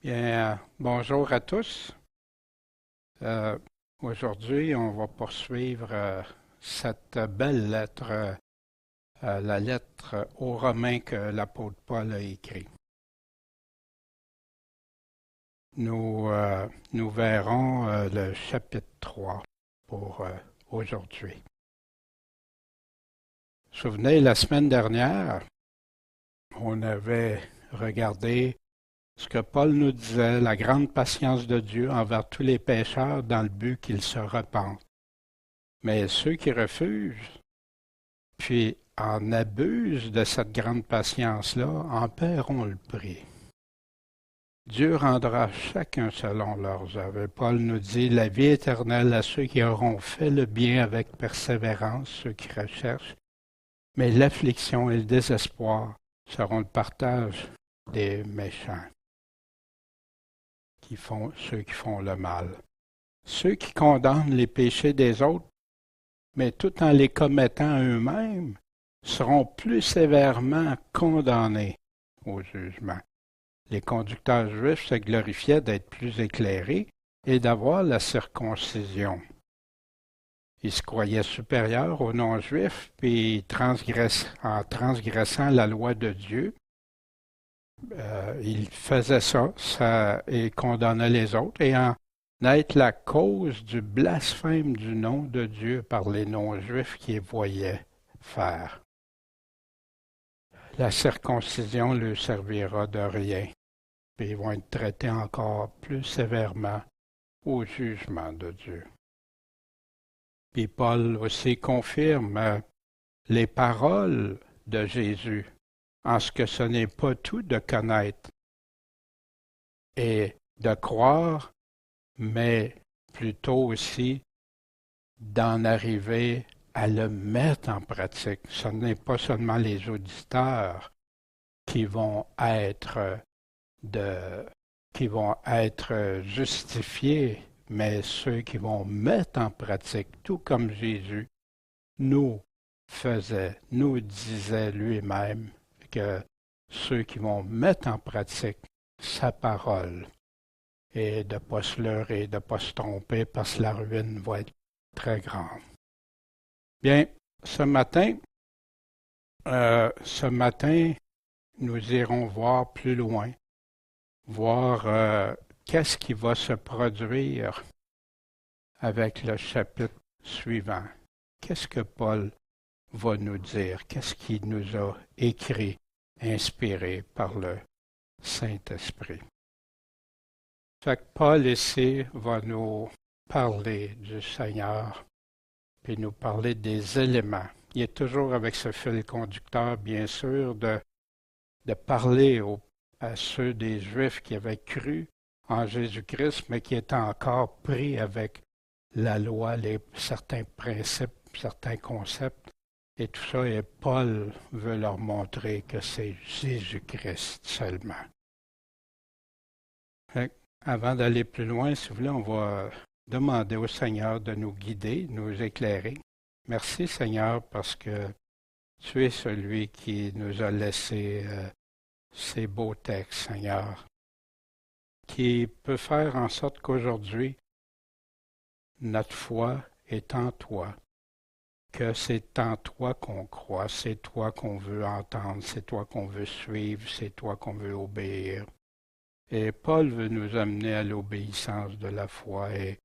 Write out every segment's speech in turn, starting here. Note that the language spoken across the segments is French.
Bien, bonjour à tous. Euh, Aujourd'hui, on va poursuivre cette belle lettre, la lettre aux Romains que l'apôtre Paul a écrite. Nous verrons le chapitre 3 pour aujourd'hui. Vous vous souvenez, la semaine dernière, on avait regardé ce que Paul nous disait, la grande patience de Dieu envers tous les pécheurs dans le but qu'ils se repentent. Mais ceux qui refusent, puis en abusent de cette grande patience-là, en paieront le prix. Dieu rendra chacun selon leurs œuvres. Paul nous dit la vie éternelle à ceux qui auront fait le bien avec persévérance, ceux qui recherchent, mais l'affliction et le désespoir seront le partage des méchants, ceux qui font le mal. Ceux qui condamnent les péchés des autres, mais tout en les commettant eux-mêmes, seront plus sévèrement condamnés au jugement. Les conducteurs juifs se glorifiaient d'être plus éclairés et d'avoir la circoncision. Ils se croyaient supérieurs aux non-juifs, puis en transgressant la loi de Dieu, ils faisaient ça et condamnaient les autres, et en être la cause du blasphème du nom de Dieu par les non-juifs qui les voyaient faire. La circoncision leur servira de rien, puis ils vont être traités encore plus sévèrement au jugement de Dieu. Puis Paul aussi confirme les paroles de Jésus, en ce que ce n'est pas tout de connaître et de croire, mais plutôt aussi d'en arriver à le mettre en pratique. Ce n'est pas seulement les auditeurs qui vont être justifiés, mais ceux qui vont mettre en pratique, tout comme Jésus nous disait lui-même que ceux qui vont mettre en pratique sa parole et de ne pas se leurrer, de ne pas se tromper parce que la ruine va être très grande. Bien, ce matin, nous irons voir plus loin, voir qu'est-ce qui va se produire avec le chapitre suivant. Qu'est-ce que Paul va nous dire? Qu'est-ce qu'il nous a écrit, inspiré par le Saint-Esprit? Fait que Paul ici va nous parler du Seigneur, puis nous parler des éléments. Il est toujours avec ce fil conducteur, bien sûr, de parler à ceux des Juifs qui avaient cru en Jésus-Christ, mais qui étaient encore pris avec la loi, certains principes, certains concepts, et tout ça, et Paul veut leur montrer que c'est Jésus-Christ seulement. Avant d'aller plus loin, si vous voulez, on va demander au Seigneur de nous guider, nous éclairer. Merci Seigneur parce que tu es celui qui nous a laissé ces beaux textes, Seigneur, qui peut faire en sorte qu'aujourd'hui, notre foi est en toi, que c'est en toi qu'on croit, c'est toi qu'on veut entendre, c'est toi qu'on veut suivre, c'est toi qu'on veut obéir. Et Paul veut nous amener à l'obéissance de la foi et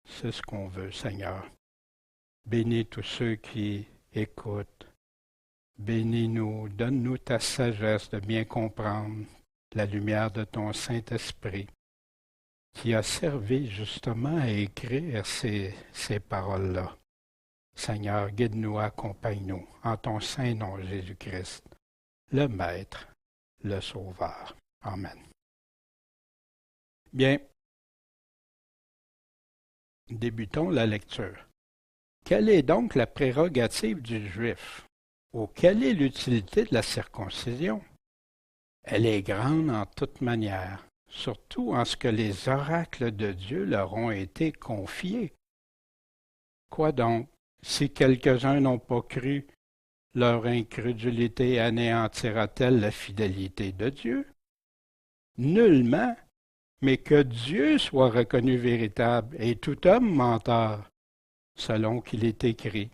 c'est ce qu'on veut, Seigneur. Bénis tous ceux qui écoutent. Bénis-nous, donne-nous ta sagesse de bien comprendre la lumière de ton Saint-Esprit qui a servi justement à écrire ces paroles-là. Seigneur, guide-nous, accompagne-nous en ton saint nom Jésus-Christ, le Maître, le Sauveur. Amen. Bien, débutons la lecture. Quelle est donc la prérogative du Juif? Ou quelle est l'utilité de la circoncision? Elle est grande en toute manière, surtout en ce que les oracles de Dieu leur ont été confiés. Quoi donc, si quelques-uns n'ont pas cru, leur incrédulité anéantira-t-elle la fidélité de Dieu? Nullement, mais que Dieu soit reconnu véritable et tout homme menteur, selon qu'il est écrit,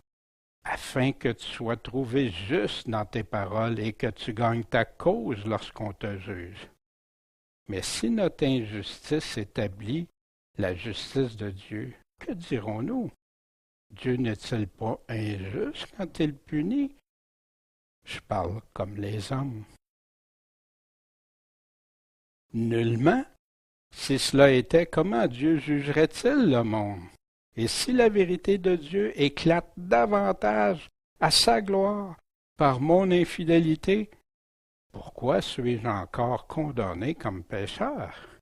afin que tu sois trouvé juste dans tes paroles et que tu gagnes ta cause lorsqu'on te juge. Mais si notre injustice établit la justice de Dieu, que dirons-nous? Dieu n'est-il pas injuste quand il punit? Je parle comme les hommes. Nullement. Si cela était, comment Dieu jugerait-il le monde? Et si la vérité de Dieu éclate davantage à sa gloire par mon infidélité, pourquoi suis-je encore condamné comme pécheur?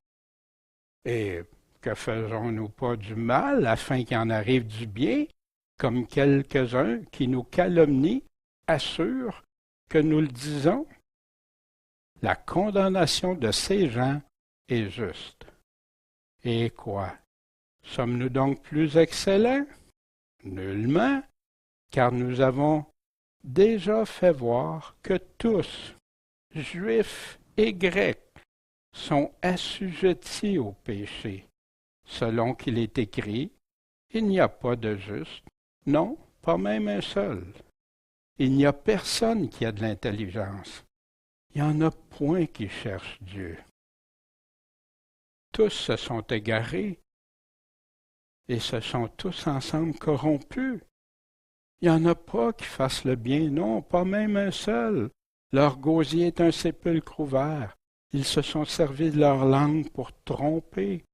Et que faisons-nous pas du mal afin qu'il en arrive du bien, comme quelques-uns qui nous calomnient assurent que nous le disons? La condamnation de ces gens est juste. Et quoi? Sommes-nous donc plus excellents? Nullement, car nous avons déjà fait voir que tous, Juifs et Grecs, sont assujettis au péché, selon qu'il est écrit, il n'y a pas de juste, non, pas même un seul. Il n'y a personne qui a de l'intelligence. Il n'y en a point qui cherche Dieu. Tous se sont égarés et se sont tous ensemble corrompus. Il n'y en a pas qui fassent le bien, non, pas même un seul. Leur gosier est un sépulcre ouvert. Ils se sont servis de leur langue pour tromper.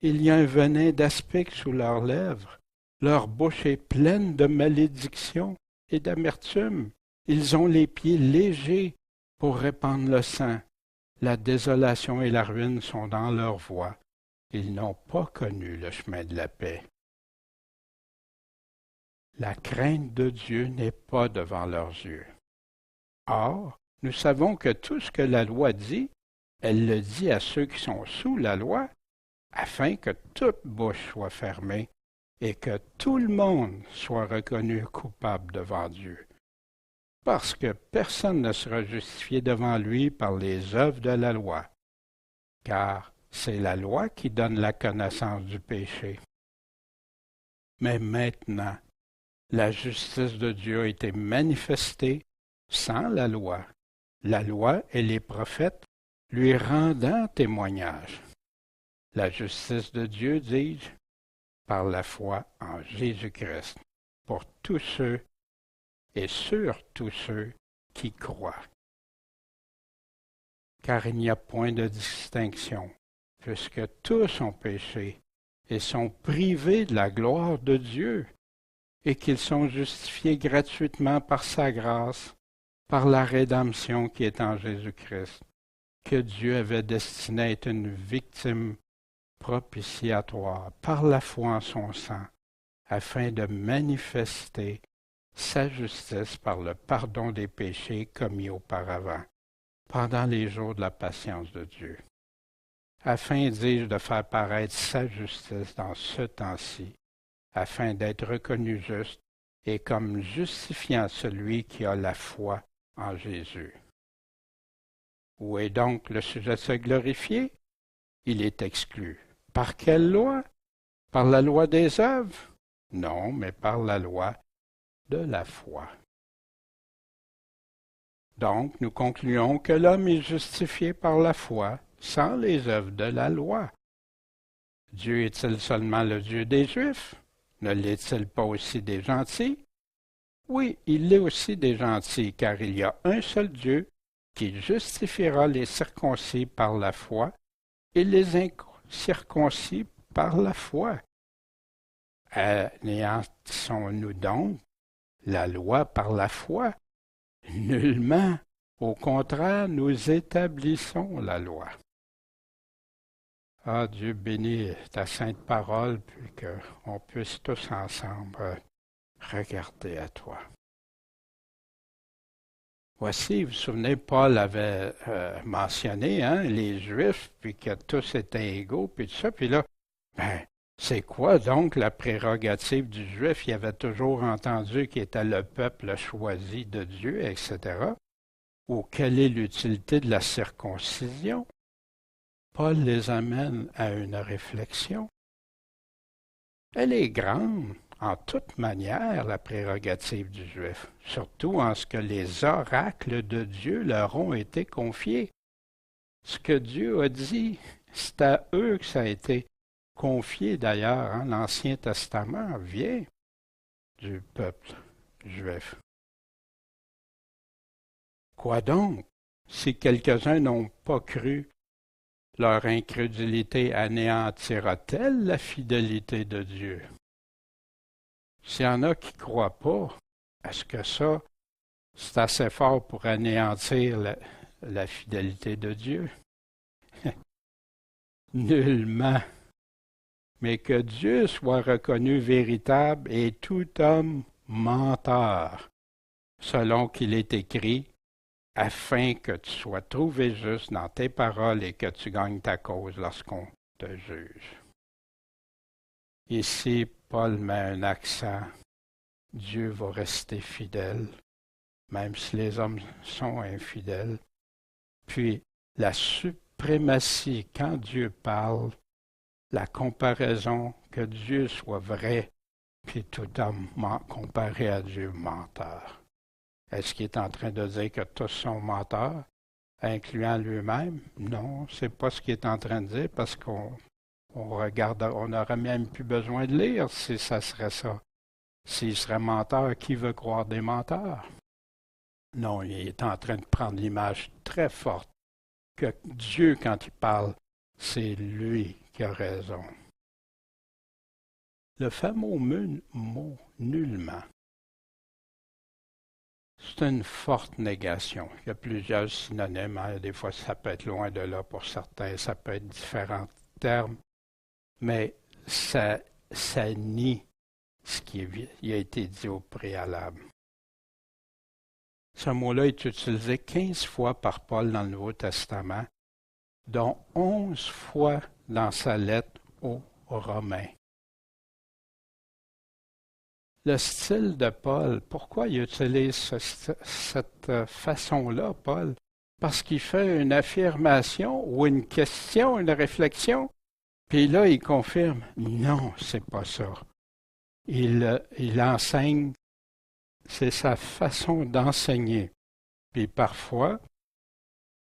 Il y a un venin d'aspic sous leurs lèvres. Leur bouche est pleine de malédiction et d'amertume. Ils ont les pieds légers pour répandre le sang. La désolation et la ruine sont dans leur voie. Ils n'ont pas connu le chemin de la paix. La crainte de Dieu n'est pas devant leurs yeux. Or, nous savons que tout ce que la loi dit, elle le dit à ceux qui sont sous la loi, afin que toute bouche soit fermée et que tout le monde soit reconnu coupable devant Dieu. Parce que personne ne sera justifié devant lui par les œuvres de la loi, car c'est la loi qui donne la connaissance du péché. Mais maintenant, la justice de Dieu a été manifestée sans la loi et les prophètes lui rendant témoignage. La justice de Dieu, dis-je, par la foi en Jésus-Christ, pour tous ceux et sur tous ceux qui croient. Car il n'y a point de distinction, puisque tous ont péché et sont privés de la gloire de Dieu, et qu'ils sont justifiés gratuitement par sa grâce, par la rédemption qui est en Jésus-Christ, que Dieu avait destiné à être une victime propitiatoire par la foi en son sang, afin de manifester sa justice par le pardon des péchés commis auparavant, pendant les jours de la patience de Dieu, afin, dis-je, de faire paraître sa justice dans ce temps-ci, afin d'être reconnu juste et comme justifiant celui qui a la foi en Jésus. Où est donc le sujet de se glorifier? Il est exclu. Par quelle loi? Par la loi des œuvres? Non, mais par la loi de la foi. Donc, nous concluons que l'homme est justifié par la foi, sans les œuvres de la loi. Dieu est-il seulement le Dieu des Juifs? Ne l'est-il pas aussi des gentils? Oui, il l'est aussi des gentils, car il y a un seul Dieu qui justifiera les circoncis par la foi et les incirconcis par la foi. Anéantissons-nous donc la loi par la foi? Nullement. Au contraire, nous établissons la loi. Ah, Dieu bénit ta sainte parole, puis qu'on puisse tous ensemble regarder à toi. Voici, vous vous souvenez, Paul avait mentionné les Juifs, puis que tous étaient égaux, puis tout ça. Puis là, c'est quoi donc la prérogative du Juif? Il avait toujours entendu qu'il était le peuple choisi de Dieu, etc. Ou quelle est l'utilité de la circoncision? Paul les amène à une réflexion. Elle est grande, en toute manière, la prérogative du Juif, surtout en ce que les oracles de Dieu leur ont été confiés. Ce que Dieu a dit, c'est à eux que ça a été confié d'ailleurs. Hein? L'Ancien Testament vient du peuple juif. Quoi donc? Si quelques-uns n'ont pas cru, leur incrédulité anéantira-t-elle la fidélité de Dieu? S'il y en a qui ne croient pas, est-ce que ça, c'est assez fort pour anéantir la fidélité de Dieu? Nullement. Mais que Dieu soit reconnu véritable et tout homme menteur, selon qu'il est écrit, afin que tu sois trouvé juste dans tes paroles et que tu gagnes ta cause lorsqu'on te juge. Ici, Paul met un accent. Dieu va rester fidèle, même si les hommes sont infidèles. Puis, la suprématie, quand Dieu parle, la comparaison, que Dieu soit vrai, puis tout homme comparé à Dieu menteur. Est-ce qu'il est en train de dire que tous sont menteurs, incluant lui-même? Non, c'est pas ce qu'il est en train de dire, parce qu'on regarde, on n'aurait même plus besoin de lire si ça serait ça. S'il serait menteur, qui veut croire des menteurs? Non, il est en train de prendre l'image très forte que Dieu, quand il parle, c'est lui qui a raison. Le fameux mot nullement, c'est une forte négation. Il y a plusieurs synonymes. Hein. Des fois, ça peut être loin de là pour certains, ça peut être différents termes, mais ça nie ce qui a été dit au préalable. Ce mot-là est utilisé 15 fois par Paul dans le Nouveau Testament, dont 11 fois dans sa lettre aux Romains. Le style de Paul, pourquoi il utilise cette façon-là, Paul? Parce qu'il fait une affirmation ou une question, une réflexion, puis là, il confirme, non, c'est pas ça. Il enseigne, c'est sa façon d'enseigner. Puis parfois,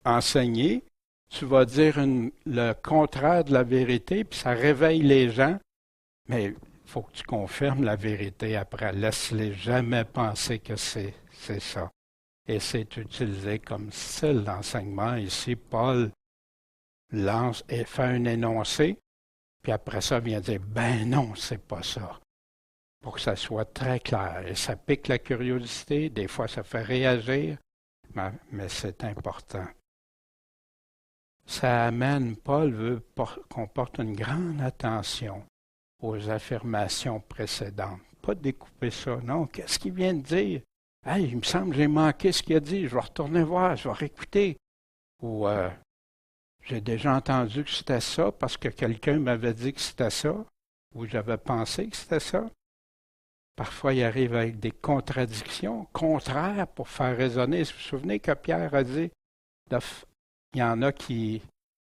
enseigner, tu vas dire le contraire de la vérité, puis ça réveille les gens, mais il faut que tu confirmes la vérité après. Laisse-les jamais penser que c'est ça. Et c'est utilisé comme style d'enseignement. Ici, Paul lance et fait un énoncé, puis après ça, vient dire, ben non, c'est pas ça. Pour que ça soit très clair. Et ça pique la curiosité, des fois ça fait réagir, mais c'est important. Ça amène, Paul veut qu'on porte une grande attention aux affirmations précédentes. Pas découper ça, non. Qu'est-ce qu'il vient de dire? Hey, il me semble que j'ai manqué ce qu'il a dit, je vais retourner voir, je vais réécouter. Ou j'ai déjà entendu que c'était ça parce que quelqu'un m'avait dit que c'était ça, ou j'avais pensé que c'était ça. Parfois, il arrive avec des contradictions contraires pour faire raisonner. Vous vous souvenez que Pierre a dit, il y en a qui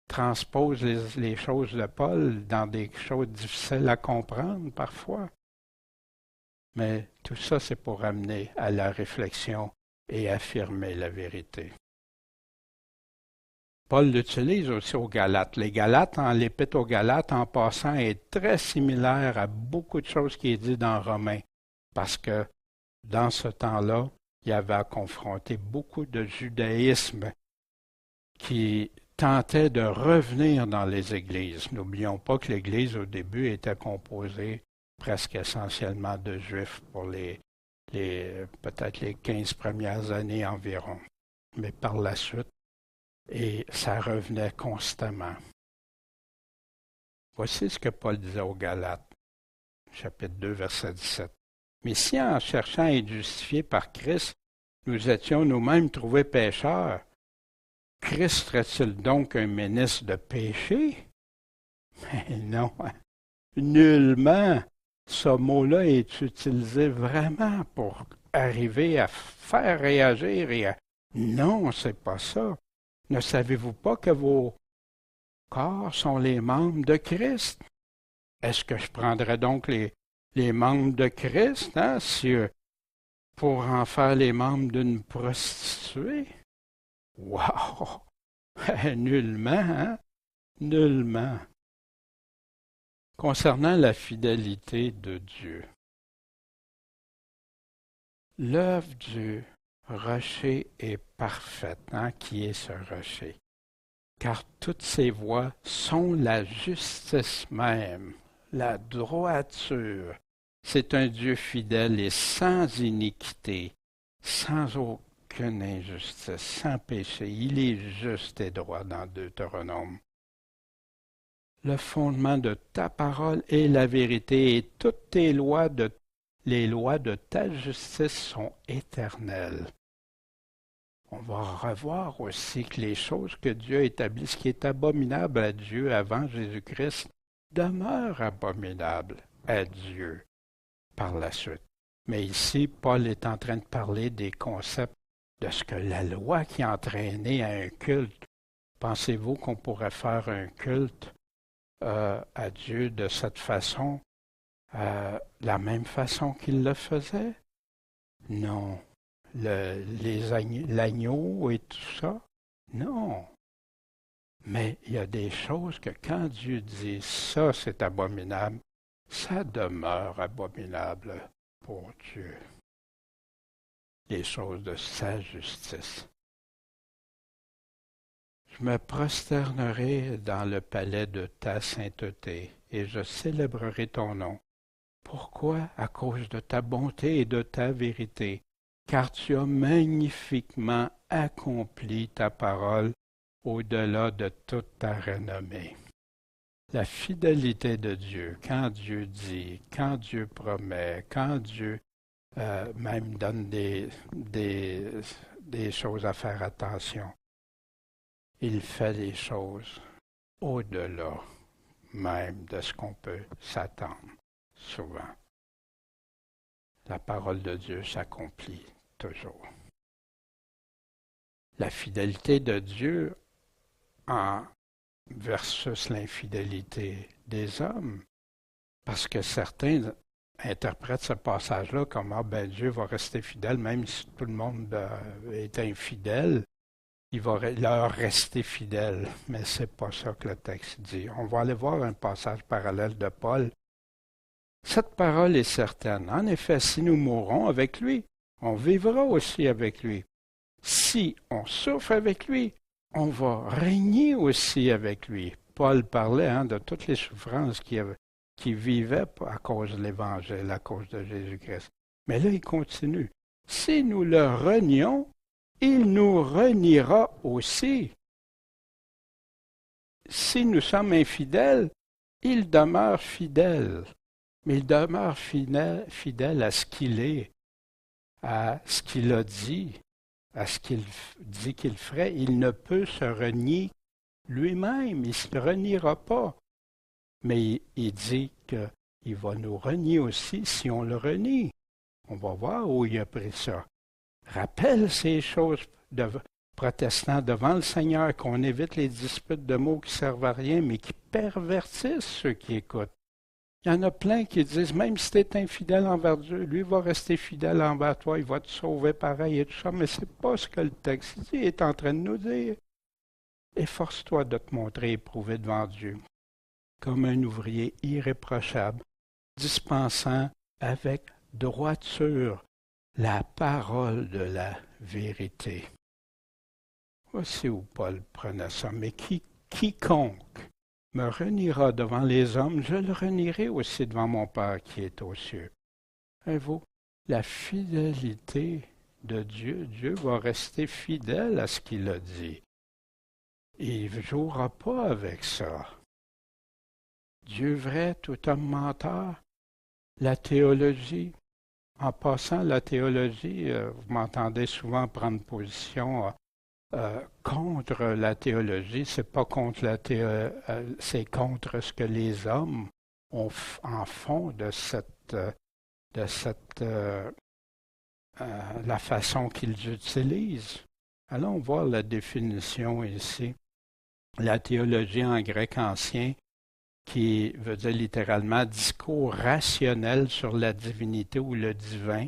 transposent les choses de Paul dans des choses difficiles à comprendre parfois. Mais tout ça, c'est pour amener à la réflexion et affirmer la vérité. Paul l'utilise aussi aux Galates. Les Galates, l'épître aux Galates, en passant, est très similaire à beaucoup de choses qui est dit dans Romains. Parce que dans ce temps-là, il y avait à confronter beaucoup de judaïsme qui tentait de revenir dans les églises. N'oublions pas que l'Église, au début, était composée presque essentiellement de Juifs pour peut-être les 15 premières années environ. Mais par la suite, et ça revenait constamment. Voici ce que Paul disait aux Galates, chapitre 2, verset 17. « Mais si en cherchant à être justifiés par Christ, nous étions nous-mêmes trouvés pécheurs, Christ serait-il donc un ministre de péché? » Mais non, nullement. Ce mot-là est utilisé vraiment pour arriver à faire réagir et à... Non, c'est pas ça. Ne savez-vous pas que vos corps sont les membres de Christ. Est-ce que je prendrais donc les membres de Christ, hein, pour en faire les membres d'une prostituée? Wow! Nullement, hein? Nullement. Concernant la fidélité de Dieu, l'œuvre du rocher est parfaite, hein, qui est ce rocher, car toutes ses voies sont la justice même, la droiture. C'est un Dieu fidèle et sans iniquité, sans aucune injustice, sans péché. Il est juste et droit dans Deutéronome. Le fondement de ta parole est la vérité, et toutes les lois de ta justice sont éternelles. On va revoir aussi que les choses que Dieu a établies, ce qui est abominable à Dieu avant Jésus-Christ, demeure abominable à Dieu par la suite. Mais ici, Paul est en train de parler des concepts de ce que la loi qui entraînait à un culte. Pensez-vous qu'on pourrait faire un culte à Dieu de cette façon, la même façon qu'il le faisait? Non. L'agneau et tout ça? Non. Mais il y a des choses que quand Dieu dit ça, c'est abominable, ça demeure abominable pour Dieu. Les choses de sa justice. Je me prosternerai dans le palais de ta sainteté, et je célébrerai ton nom. Pourquoi? À cause de ta bonté et de ta vérité, car tu as magnifiquement accompli ta parole au-delà de toute ta renommée. La fidélité de Dieu, quand Dieu dit, quand Dieu promet, quand Dieu même donne des choses à faire attention, il fait les choses au-delà même de ce qu'on peut s'attendre souvent. La parole de Dieu s'accomplit toujours. La fidélité de Dieu versus l'infidélité des hommes, parce que certains interprètent ce passage-là comme « Ah ben Dieu va rester fidèle, même si tout le monde est infidèle. » Il va leur rester fidèle, mais c'est pas ça que le texte dit. On va aller voir un passage parallèle de Paul. Cette parole est certaine. En effet, si nous mourrons avec lui, on vivra aussi avec lui. Si on souffre avec lui, on va régner aussi avec lui. Paul parlait de toutes les souffrances qu'il vivait à cause de l'Évangile, à cause de Jésus-Christ. Mais là, il continue. Si nous le renions, il nous reniera aussi. Si nous sommes infidèles, il demeure fidèle. Mais il demeure fidèle à ce qu'il est, à ce qu'il a dit, à ce qu'il dit qu'il ferait. Il ne peut se renier lui-même, il ne se reniera pas. Mais il dit qu'il va nous renier aussi si on le renie. On va voir où il a pris ça. Rappelle ces choses protestants devant le Seigneur, qu'on évite les disputes de mots qui ne servent à rien, mais qui pervertissent ceux qui écoutent. Il y en a plein qui disent, même si tu es infidèle envers Dieu, lui va rester fidèle envers toi, il va te sauver pareil et tout ça, mais ce n'est pas ce que le texte dit, il est en train de nous dire. Efforce-toi de te montrer éprouvé devant Dieu, comme un ouvrier irréprochable, dispensant avec droiture la parole de la vérité. Voici où Paul prenait ça. Mais quiconque me reniera devant les hommes, je le renierai aussi devant mon Père qui est aux cieux. Voyez-vous, la fidélité de Dieu, Dieu va rester fidèle à ce qu'il a dit. Il ne jouera pas avec ça. Dieu vrai, tout homme menteur. La théologie. En passant, la théologie, vous m'entendez souvent prendre position contre la théologie. C'est pas contre c'est contre ce que les hommes en font de la façon qu'ils utilisent. Allons voir la définition ici. La théologie en grec ancien, qui veut dire littéralement discours rationnel sur la divinité ou le divin,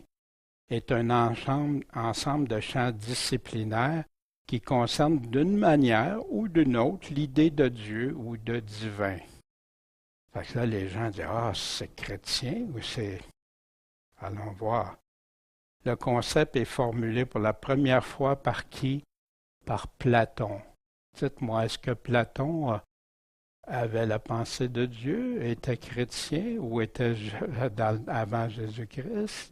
est un ensemble de champs disciplinaires qui concernent d'une manière ou d'une autre l'idée de Dieu ou de divin. Fait que là, les gens disent ah, c'est chrétien ou c'est. Allons voir. Le concept est formulé pour la première fois par qui? Par Platon. Dites-moi, est-ce que Platon avait la pensée de Dieu, était chrétien ou était avant Jésus-Christ?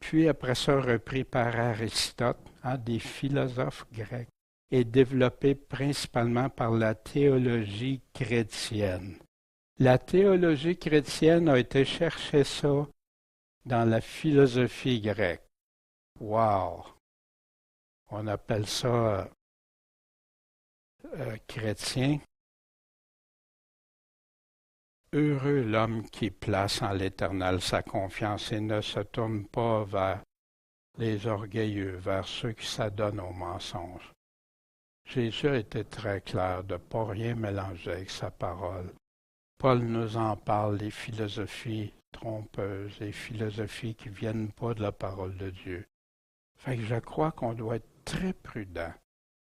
Puis après ça, repris par Aristote, des philosophes grecs, et développé principalement par la théologie chrétienne. La théologie chrétienne a été chercher ça dans la philosophie grecque. Wow! On appelle ça chrétien. Heureux l'homme qui place en l'Éternel sa confiance et ne se tourne pas vers les orgueilleux, vers ceux qui s'adonnent aux mensonges. Jésus a été très clair de ne pas rien mélanger avec sa parole. Paul nous en parle, les philosophies trompeuses, les philosophies qui ne viennent pas de la parole de Dieu. Fait que je crois qu'on doit être très prudent.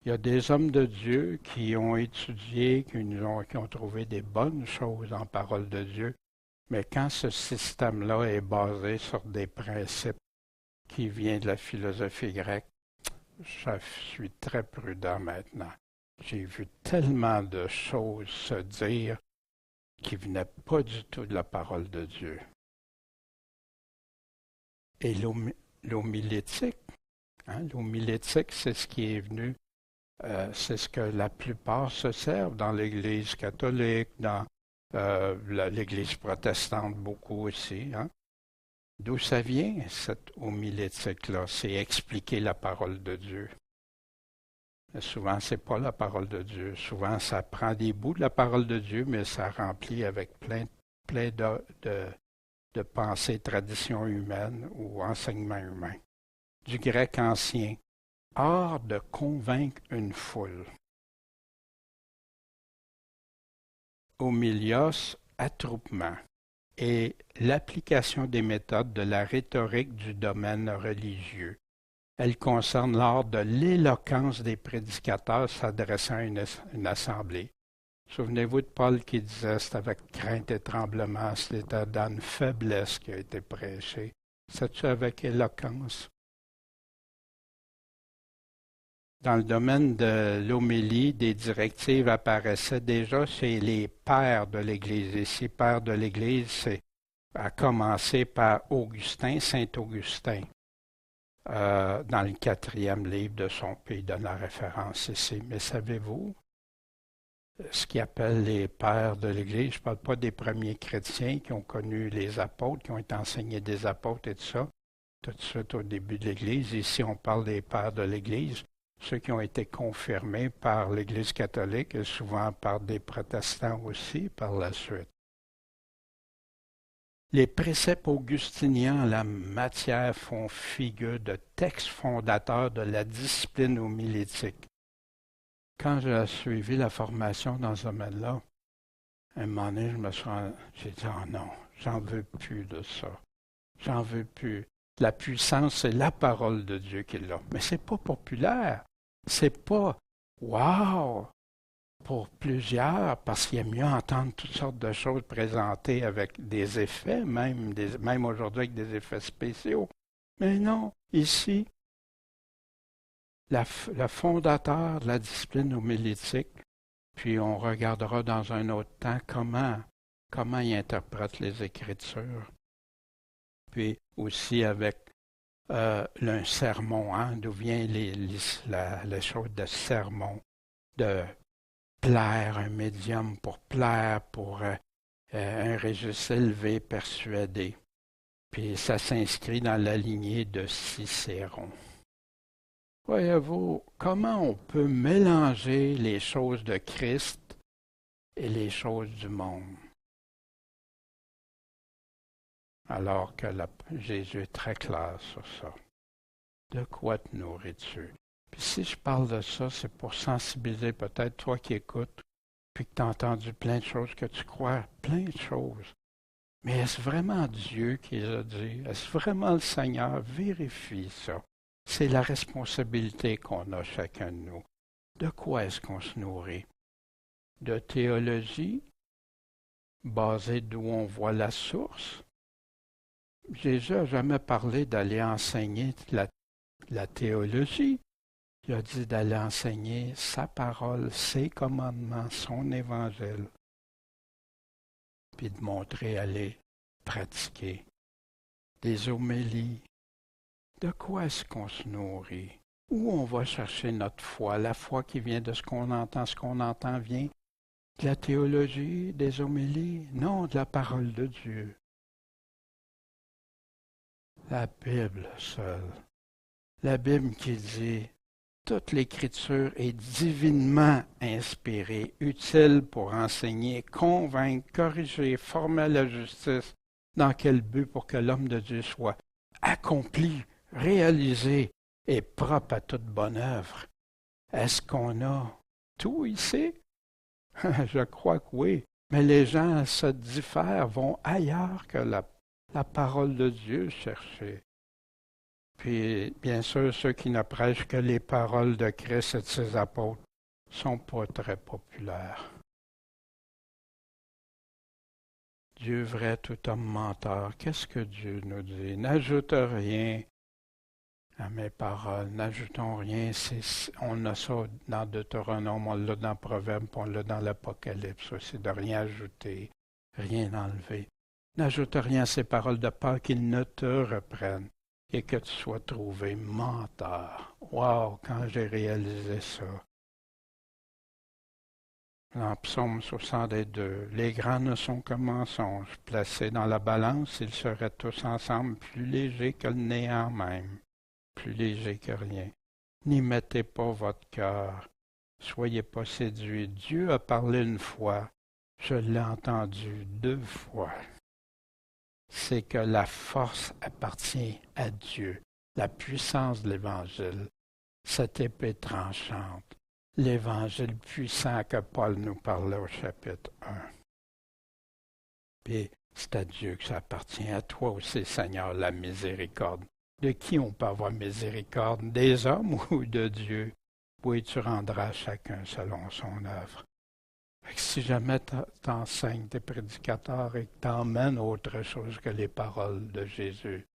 Il y a des hommes de Dieu qui ont étudié, qui ont trouvé des bonnes choses en parole de Dieu, mais quand ce système-là est basé sur des principes qui viennent de la philosophie grecque, je suis très prudent maintenant. J'ai vu tellement de choses se dire qui ne venaient pas du tout de la parole de Dieu. Et l'homilétique, l'homilétique, c'est ce qui est venu. C'est ce que la plupart se servent dans l'Église catholique, dans l'Église protestante beaucoup aussi. D'où ça vient, cette homilétique-là? C'est expliquer la parole de Dieu. Mais souvent, ce n'est pas la parole de Dieu. Souvent, ça prend des bouts de la parole de Dieu, mais ça remplit avec plein de pensées, traditions humaines ou enseignements humains. Du grec ancien, art de convaincre une foule. Homélios, attroupement, et l'application des méthodes de la rhétorique du domaine religieux. Elle concerne l'art de l'éloquence des prédicateurs s'adressant à une assemblée. Souvenez-vous de Paul qui disait c'est avec crainte et tremblement, c'était dans une faiblesse qui a été prêché. C'est-tu avec éloquence? Dans le domaine de l'homélie, des directives apparaissaient déjà chez les pères de l'Église. Ici, père de l'Église, c'est à commencer par Augustin, Saint-Augustin, dans le 4e livre de son pays, donne la référence ici. Mais savez-vous, ce qu'ils appellent les pères de l'Église, je ne parle pas des premiers chrétiens qui ont connu les apôtres, qui ont été enseignés des apôtres et tout ça, tout de suite au début de l'Église. Ici, on parle des pères de l'Église, ceux qui ont été confirmés par l'Église catholique et souvent par des protestants aussi par la suite. Les préceptes augustiniens en la matière font figure de textes fondateurs de la discipline homilétique. Quand j'ai suivi la formation dans ce domaine-là, à un moment donné, j'ai dit, oh non, j'en veux plus de ça. J'en veux plus. La puissance, c'est la parole de Dieu qui l'a. Mais c'est pas populaire. C'est pas wow pour plusieurs, parce qu'il est mieux entendre toutes sortes de choses présentées avec des effets, même aujourd'hui avec des effets spéciaux. Mais non, ici, le fondateur de la discipline homilétique, puis on regardera dans un autre temps comment il interprète les Écritures. Puis aussi avec un sermon, d'où vient les choses de sermon, de plaire, un médium pour plaire, pour un registre élevé, persuadé. Puis ça s'inscrit dans la lignée de Cicéron. Voyez-vous, comment on peut mélanger les choses de Christ et les choses du monde? Alors que Jésus est très clair sur ça. De quoi te nourris-tu? Puis si je parle de ça, c'est pour sensibiliser peut-être toi qui écoutes, puis que tu as entendu plein de choses, que tu crois plein de choses. Mais est-ce vraiment Dieu qui les a dit? Est-ce vraiment le Seigneur? Vérifie ça. C'est la responsabilité qu'on a chacun de nous. De quoi est-ce qu'on se nourrit? De théologie, basée d'où on voit la source? Jésus n'a jamais parlé d'aller enseigner la théologie. Il a dit d'aller enseigner sa parole, ses commandements, son évangile, puis de montrer à les pratiquer. Des homélies. De quoi est-ce qu'on se nourrit? Où on va chercher notre foi? La foi qui vient de ce qu'on entend vient de la théologie, des homélies? Non, de la parole de Dieu. La Bible seule. La Bible qui dit toute l'Écriture est divinement inspirée, utile pour enseigner, convaincre, corriger, former à la justice. Dans quel but? Pour que l'homme de Dieu soit accompli, réalisé et propre à toute bonne œuvre. Est-ce qu'on a tout ici? Je crois que oui. Mais les gens se diffèrent, vont ailleurs que la parole de Dieu chercher. Puis, bien sûr, ceux qui ne prêchent que les paroles de Christ et de ses apôtres ne sont pas très populaires. Dieu vrai, tout homme menteur. Qu'est-ce que Dieu nous dit? N'ajoute rien à mes paroles, n'ajoutons rien. On a ça dans Deutéronome, on l'a dans Proverbe, on l'a dans l'Apocalypse aussi, de rien ajouter, rien enlever. N'ajoute rien à ces paroles de peur qu'ils ne te reprennent et que tu sois trouvé menteur. Wow, quand j'ai réalisé ça. Dans Psaume 62, les grands ne sont que mensonges. Placés dans la balance, ils seraient tous ensemble plus légers que le néant même, plus légers que rien. N'y mettez pas votre cœur. Soyez pas séduits. Dieu a parlé une fois. Je l'ai entendu 2 fois. C'est que la force appartient à Dieu. La puissance de l'Évangile, cette épée tranchante, l'Évangile puissant que Paul nous parlait au chapitre 1. Puis c'est à Dieu que ça appartient, à toi aussi, Seigneur, la miséricorde. De qui on peut avoir miséricorde? Des hommes ou de Dieu? Oui, tu rendras chacun selon son œuvre. Si jamais t'enseignes, t'es prédicateur et que t'emmènes autre chose que les paroles de Jésus,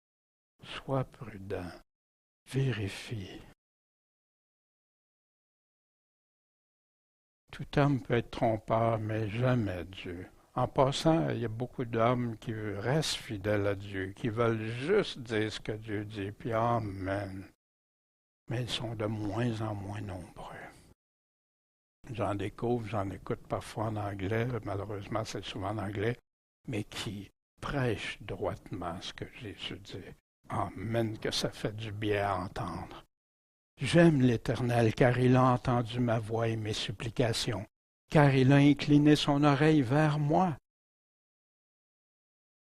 sois prudent, vérifie. Tout homme peut être trompeur, mais jamais Dieu. En passant, il y a beaucoup d'hommes qui restent fidèles à Dieu, qui veulent juste dire ce que Dieu dit, puis Amen. Mais ils sont de moins en moins nombreux. J'en découvre, j'en écoute parfois en anglais, malheureusement c'est souvent en anglais, mais qui prêchent droitement ce que Jésus dit. Amen, que ça fait du bien à entendre. J'aime l'Éternel, car il a entendu ma voix et mes supplications, car il a incliné son oreille vers moi.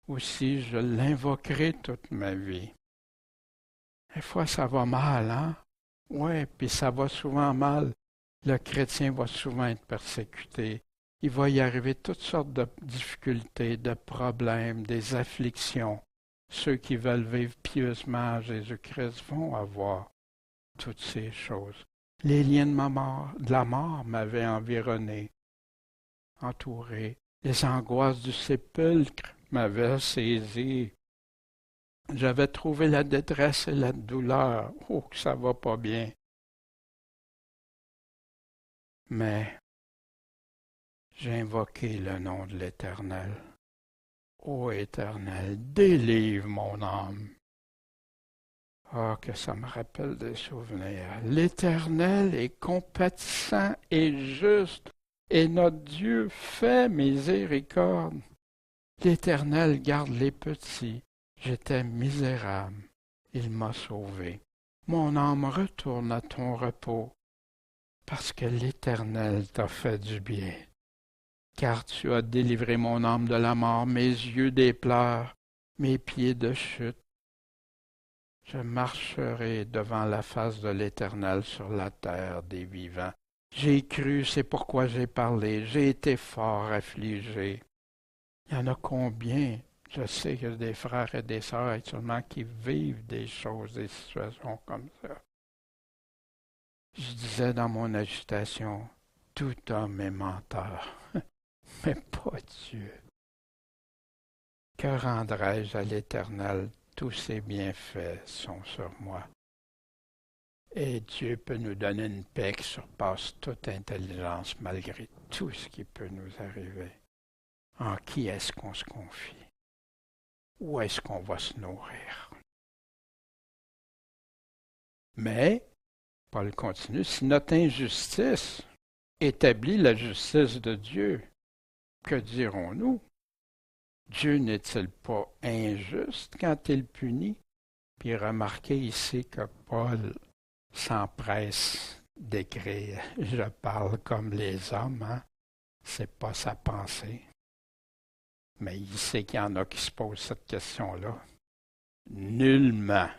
Aussi, je l'invoquerai toute ma vie. Des fois, ça va mal, hein? Oui, puis ça va souvent mal. Le chrétien va souvent être persécuté. Il va y arriver toutes sortes de difficultés, de problèmes, des afflictions. Ceux qui veulent vivre pieusement à Jésus-Christ vont avoir toutes ces choses. Les liens de la mort m'avaient environné, entouré. Les angoisses du sépulcre m'avaient saisi. J'avais trouvé la détresse et la douleur. Oh, que ça va pas bien. Mais j'ai invoqué le nom de l'Éternel. Ô Éternel, délivre mon âme. Ah, que ça me rappelle des souvenirs. L'Éternel est compatissant et juste, et notre Dieu fait miséricorde. L'Éternel garde les petits. J'étais misérable. Il m'a sauvé. Mon âme retourne à ton repos, parce que l'Éternel t'a fait du bien. Car tu as délivré mon âme de la mort, mes yeux des pleurs, mes pieds de chute. Je marcherai devant la face de l'Éternel sur la terre des vivants. J'ai cru, c'est pourquoi j'ai parlé. J'ai été fort affligé. Il y en a combien? Je sais qu'il y a des frères et des sœurs actuellement qui vivent des choses, des situations comme ça. Je disais dans mon agitation, tout homme est menteur, mais pas Dieu. Que rendrai-je à l'Éternel? Tous ses bienfaits sont sur moi. Et Dieu peut nous donner une paix qui surpasse toute intelligence malgré tout ce qui peut nous arriver. En qui est-ce qu'on se confie? Où est-ce qu'on va se nourrir? Mais, Paul continue, si notre injustice établit la justice de Dieu, que dirons-nous? Dieu n'est-il pas injuste quand il punit? Puis remarquez ici que Paul s'empresse d'écrire. Je parle comme les hommes, hein? C'est pas sa pensée. Mais il sait qu'il y en a qui se posent cette question-là. Nullement.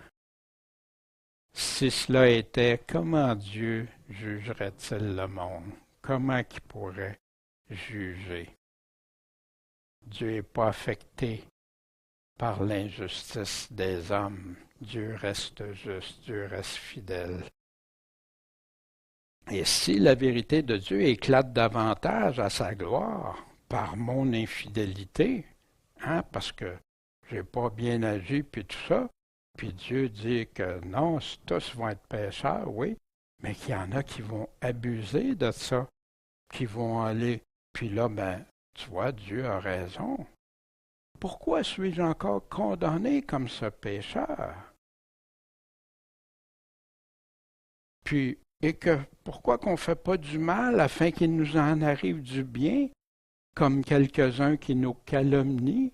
Si cela était, comment Dieu jugerait-il le monde? Comment il pourrait juger? Dieu n'est pas affecté par l'injustice des hommes. Dieu reste juste, Dieu reste fidèle. Et si la vérité de Dieu éclate davantage à sa gloire par mon infidélité, hein, parce que j'ai pas bien agi, puis tout ça, puis Dieu dit que non, tous vont être pécheurs, oui, mais qu'il y en a qui vont abuser de ça, qui vont aller, puis là, ben, tu vois, Dieu a raison. Pourquoi suis-je encore condamné comme ce pécheur? Puis, et que pourquoi qu'on ne fait pas du mal afin qu'il nous en arrive du bien, comme quelques-uns qui nous calomnient,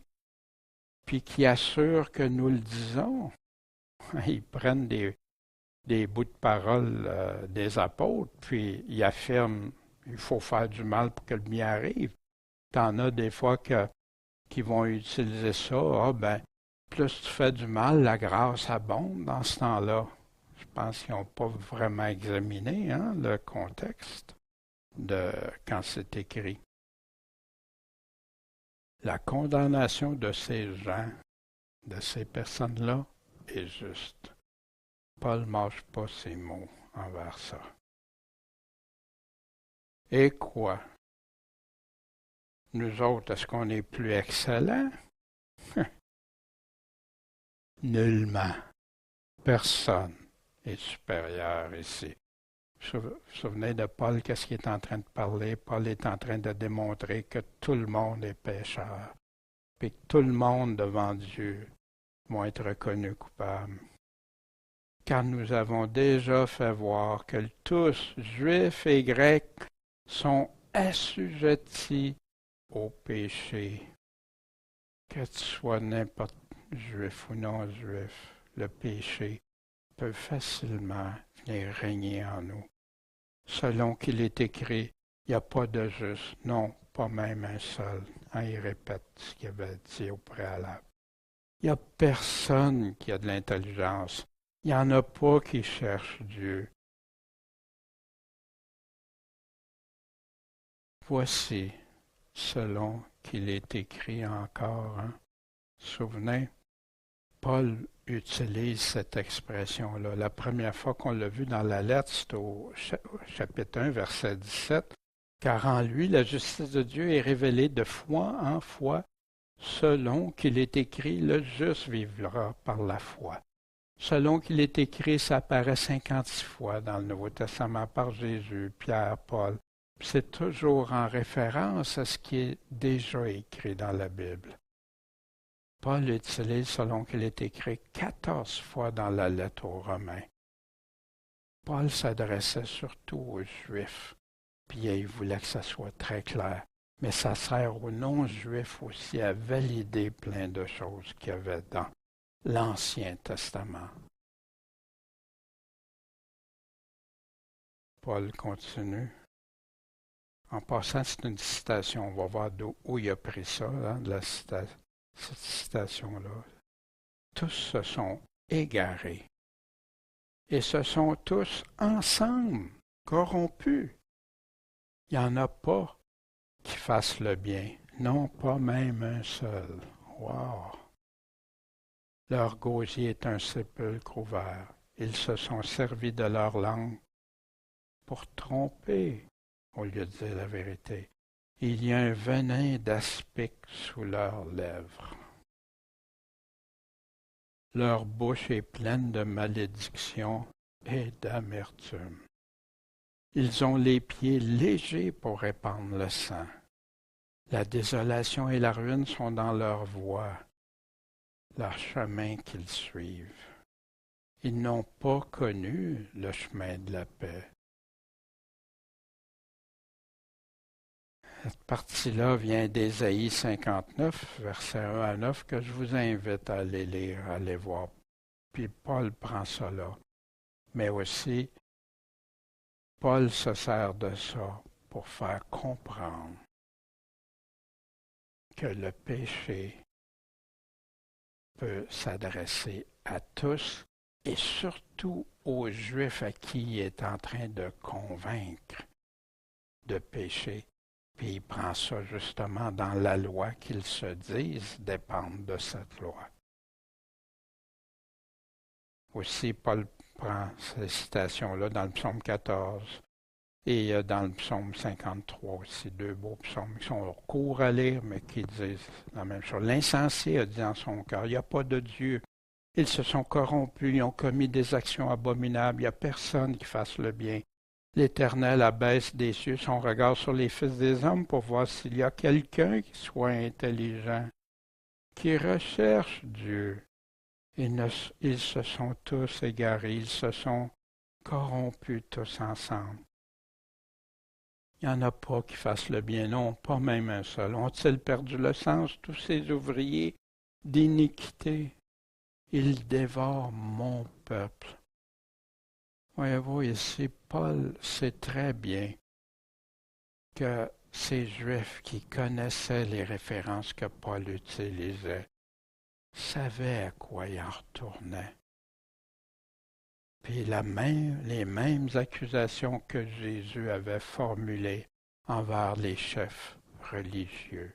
puis qui assurent que nous le disons? Ils prennent des bouts de parole des apôtres, puis ils affirment il faut faire du mal pour que le bien arrive. T'en as des fois qui vont utiliser ça. Ah ben, plus tu fais du mal, la grâce abonde dans ce temps-là. Je pense qu'ils n'ont pas vraiment examiné le contexte de quand c'est écrit. La condamnation de ces gens, de ces personnes-là, est juste. Paul ne mâche pas ses mots envers ça. Et quoi? Nous autres, est-ce qu'on est plus excellents? Nullement. Personne est supérieur ici. Vous vous souvenez de Paul, qu'est-ce qu'il est en train de parler? Paul est en train de démontrer que tout le monde est pécheur, puis que tout le monde devant Dieu vont être reconnus coupables. Car nous avons déjà fait voir que tous, juifs et grecs, sont assujettis au péché. Que tu sois n'importe juif ou non juif, le péché peut facilement venir régner en nous. Selon qu'il est écrit, il n'y a pas de juste, non, pas même un seul. Il répète ce qu'il avait dit au préalable. Il n'y a personne qui a de l'intelligence. Il n'y en a pas qui cherchent Dieu. Voici, selon qu'il est écrit encore. Souvenez, Paul utilise cette expression-là. La première fois qu'on l'a vu dans la lettre, c'est au chapitre 1, verset 17. Car en lui, la justice de Dieu est révélée de foi en foi, selon qu'il est écrit, le juste vivra par la foi. Selon qu'il est écrit, ça apparaît 56 fois dans le Nouveau Testament par Jésus, Pierre, Paul. C'est toujours en référence à ce qui est déjà écrit dans la Bible. Paul utilise selon qu'il est écrit 14 fois dans la lettre aux Romains. Paul s'adressait surtout aux Juifs, puis il voulait que ça soit très clair. Mais ça sert aux non-Juifs aussi à valider plein de choses qu'il y avait dans l'Ancien Testament. Paul continue. En passant, c'est une citation. On va voir où il a pris ça, de cette citation-là. Tous se sont égarés. et se sont tous ensemble corrompus. Il n'y en a pas qui fassent le bien, non pas même un seul. Wow! Leur gosier est un sépulcre ouvert. Ils se sont servis de leur langue pour tromper au lieu de dire la vérité. Il y a un venin d'aspic sous leurs lèvres. Leur bouche est pleine de malédictions et d'amertume. Ils ont les pieds légers pour répandre le sang. La désolation et la ruine sont dans leur voie, leur chemin qu'ils suivent. Ils n'ont pas connu le chemin de la paix. Cette partie-là vient d'Ésaïe 59, versets 1 à 9, que je vous invite à aller lire, à aller voir. Puis Paul prend ça là. Mais aussi, Paul se sert de ça pour faire comprendre que le péché peut s'adresser à tous et surtout aux Juifs à qui il est en train de convaincre de péché. Puis il prend ça justement dans la loi qu'ils se disent dépendre de cette loi. Aussi, Paul prend ces citations-là dans le psaume 14 et dans le psaume 53 aussi, deux beaux psaumes qui sont courts à lire, mais qui disent la même chose. L'insensé a dit en son cœur, il n'y a pas de Dieu. Ils se sont corrompus, ils ont commis des actions abominables, il n'y a personne qui fasse le bien. L'Éternel abaisse des cieux son regard sur les fils des hommes pour voir s'il y a quelqu'un qui soit intelligent, qui recherche Dieu. Ils se sont tous égarés, ils se sont corrompus tous ensemble. Il n'y en a pas qui fassent le bien, non, pas même un seul. Ont-ils perdu le sens, tous ces ouvriers d'iniquité? Ils dévorent mon peuple. Voyez-vous, ici, Paul sait très bien que ces Juifs qui connaissaient les références que Paul utilisait savaient à quoi il en retournait. Puis les mêmes accusations que Jésus avait formulées envers les chefs religieux.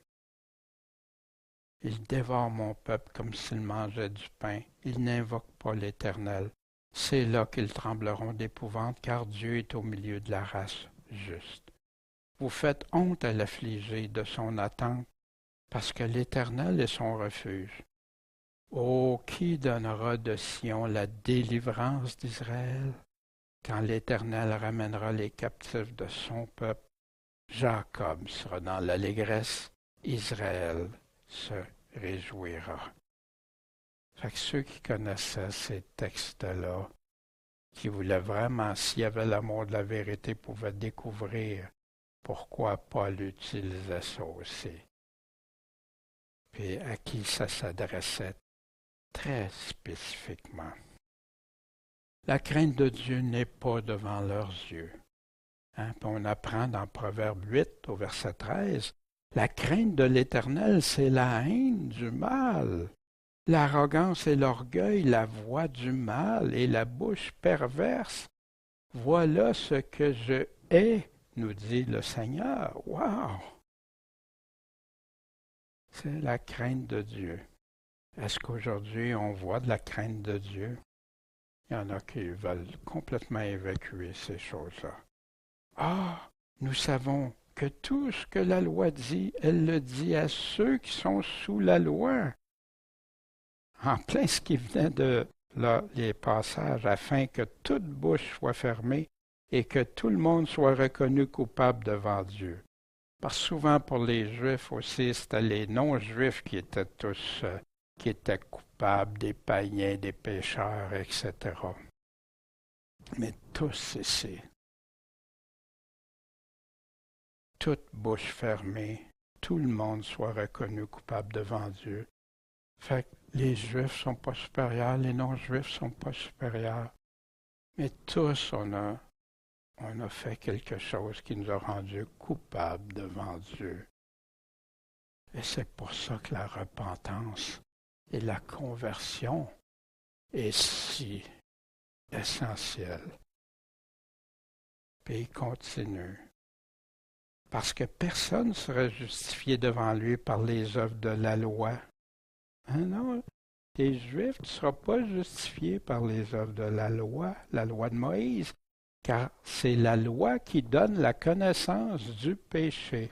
Ils dévorent mon peuple comme s'ils mangeaient du pain. Ils n'invoquent pas l'Éternel. C'est là qu'ils trembleront d'épouvante, car Dieu est au milieu de la race juste. Vous faites honte à l'affligé de son attente, parce que l'Éternel est son refuge. Oh, qui donnera de Sion la délivrance d'Israël, quand l'Éternel ramènera les captifs de son peuple? Jacob sera dans l'allégresse, Israël se réjouira. Fait que ceux qui connaissaient ces textes-là, qui voulaient vraiment, s'il y avait l'amour de la vérité, pouvaient découvrir pourquoi Paul utilisait ça aussi. Puis à qui ça s'adressait très spécifiquement. La crainte de Dieu n'est pas devant leurs yeux. Puis on apprend dans Proverbe 8 au verset 13, la crainte de l'Éternel, c'est la haine du mal. L'arrogance et l'orgueil, la voix du mal et la bouche perverse. Voilà ce que je hais, nous dit le Seigneur. Wow! C'est la crainte de Dieu. Est-ce qu'aujourd'hui on voit de la crainte de Dieu? Il y en a qui veulent complètement évacuer ces choses-là. Ah, nous savons que tout ce que la loi dit, elle le dit à ceux qui sont sous la loi. En plein ce qui venait de là, les passages, afin que toute bouche soit fermée et que tout le monde soit reconnu coupable devant Dieu. Parce que souvent pour les Juifs aussi, c'était les non-Juifs qui étaient tous qui étaient coupables, des païens, des pécheurs, etc. Mais tous ici, toute bouche fermée, tout le monde soit reconnu coupable devant Dieu. Fait que les Juifs ne sont pas supérieurs, les non-Juifs ne sont pas supérieurs. Mais tous, on a fait quelque chose qui nous a rendus coupables devant Dieu. Et c'est pour ça que la repentance et la conversion est si essentiel. Puis il continue. Parce que personne ne sera justifié devant lui par les œuvres de la loi. Hein, non, t'es juif, tu ne seras pas justifié par les œuvres de la loi de Moïse, car c'est la loi qui donne la connaissance du péché.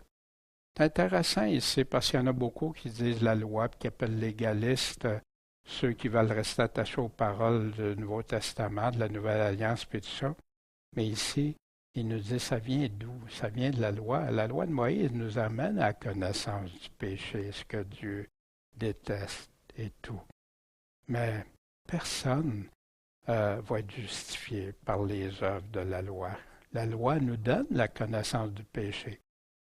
C'est intéressant ici parce qu'il y en a beaucoup qui disent la loi et qui appellent légalistes ceux qui veulent rester attachés aux paroles du Nouveau Testament, de la Nouvelle Alliance, puis tout ça. Mais ici, il nous dit ça vient d'où? Ça vient de la loi. La loi de Moïse nous amène à la connaissance du péché, ce que Dieu déteste et tout. Mais personne va être justifié par les œuvres de la loi. La loi nous donne la connaissance du péché.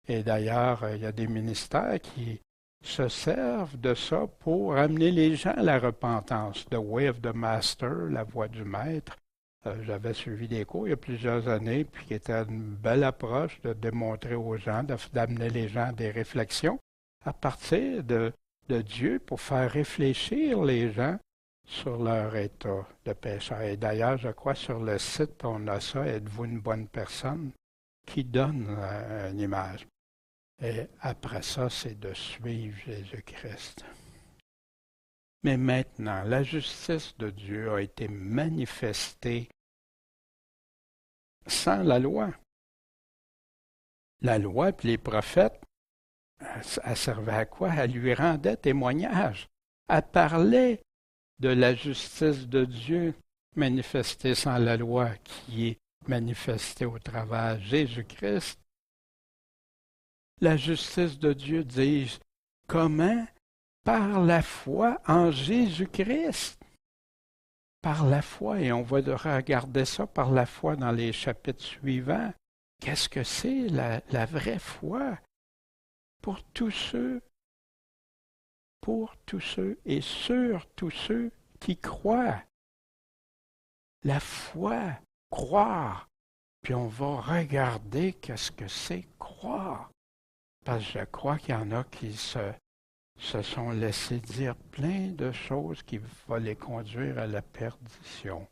Et d'ailleurs, il y a des ministères qui se servent de ça pour amener les gens à la repentance. The Way of the Master, la voie du maître. J'avais suivi des cours il y a plusieurs années, puis qui était une belle approche de démontrer aux gens, d'amener les gens à des réflexions à partir de Dieu pour faire réfléchir les gens sur leur état de pécheur. Et d'ailleurs, je crois sur le site, on a ça, Êtes-vous une bonne personne? Qui donne une image. Et après ça, c'est de suivre Jésus-Christ. Mais maintenant, la justice de Dieu a été manifestée sans la loi. La loi et les prophètes, elle servait à quoi? Elle lui rendait témoignage. Elle parlait de la justice de Dieu manifestée sans la loi, qui est manifestée au travers de Jésus-Christ. La justice de Dieu, dis-je, comment? Par la foi en Jésus-Christ. Par la foi, et on va regarder ça par la foi dans les chapitres suivants. Qu'est-ce que c'est la vraie foi? Pour tous ceux et sur tous ceux qui croient. La foi, croire. Puis on va regarder qu'est-ce que c'est croire. Parce que je crois qu'il y en a qui se sont laissés dire plein de choses qui vont les conduire à la perdition.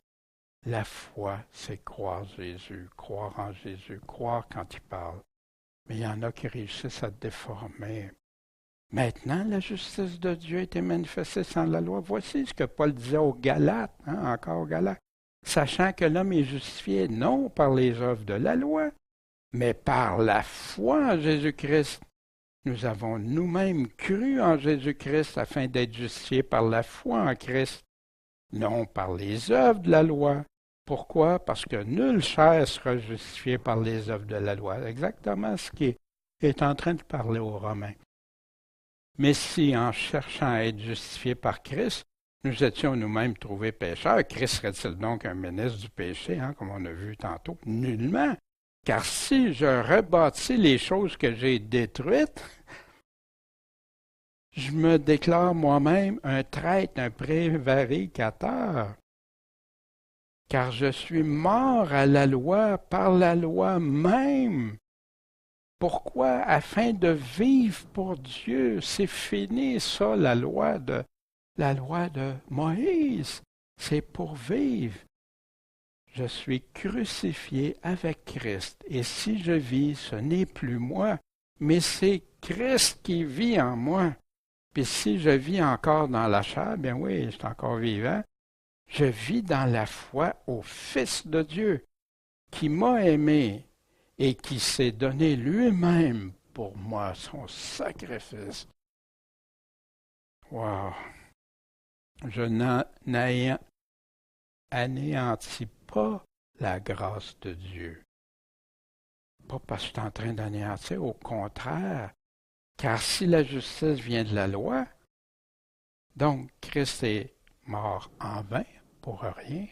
La foi, c'est croire Jésus, croire en Jésus, croire quand il parle. Mais il y en a qui réussissent à déformer. Maintenant, la justice de Dieu a été manifestée sans la loi. Voici ce que Paul disait aux Galates, encore aux Galates. Sachant que l'homme est justifié non par les œuvres de la loi, mais par la foi en Jésus-Christ. Nous avons nous-mêmes cru en Jésus-Christ afin d'être justifiés par la foi en Christ, non par les œuvres de la loi. Pourquoi? Parce que nulle chair sera justifiée par les œuvres de la loi. Exactement ce qui est en train de parler aux Romains. Mais si, en cherchant à être justifiés par Christ, nous étions nous-mêmes trouvés pécheurs, Christ serait-il donc un ministre du péché, comme on a vu tantôt? Nullement. Car si je rebâtis les choses que j'ai détruites, je me déclare moi-même un traître, un prévaricateur. Car je suis mort à la loi par la loi même. Pourquoi? Afin de vivre pour Dieu. C'est fini ça, la loi de Moïse. C'est pour vivre. Je suis crucifié avec Christ. Et si je vis, ce n'est plus moi, mais c'est Christ qui vit en moi. Puis si je vis encore dans la chair, bien oui, je suis encore vivant. Je vis dans la foi au Fils de Dieu, qui m'a aimé et qui s'est donné lui-même pour moi, son sacrifice. Wow! Je n'anéantis pas la grâce de Dieu. Pas parce que je suis en train d'anéantir, au contraire. Car si la justice vient de la loi, donc Christ est mort en vain, pour rien.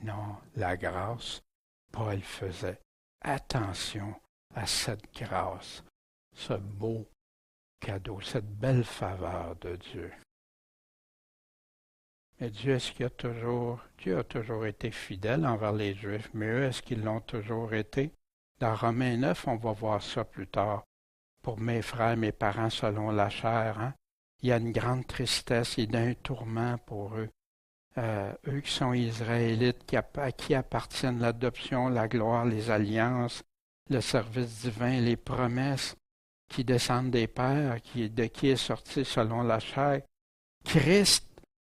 Non, la grâce, Paul faisait attention à cette grâce, ce beau cadeau, cette belle faveur de Dieu. Mais Dieu a toujours été fidèle envers les Juifs, mais eux, est-ce qu'ils l'ont toujours été? Dans Romains 9, on va voir ça plus tard. Pour mes frères, mes parents selon la chair, il y a une grande tristesse, il y a un tourment pour eux. eux qui sont Israélites, à qui appartiennent l'adoption, la gloire, les alliances, le service divin, les promesses qui descendent des pères, de qui est sorti selon la chair. Christ,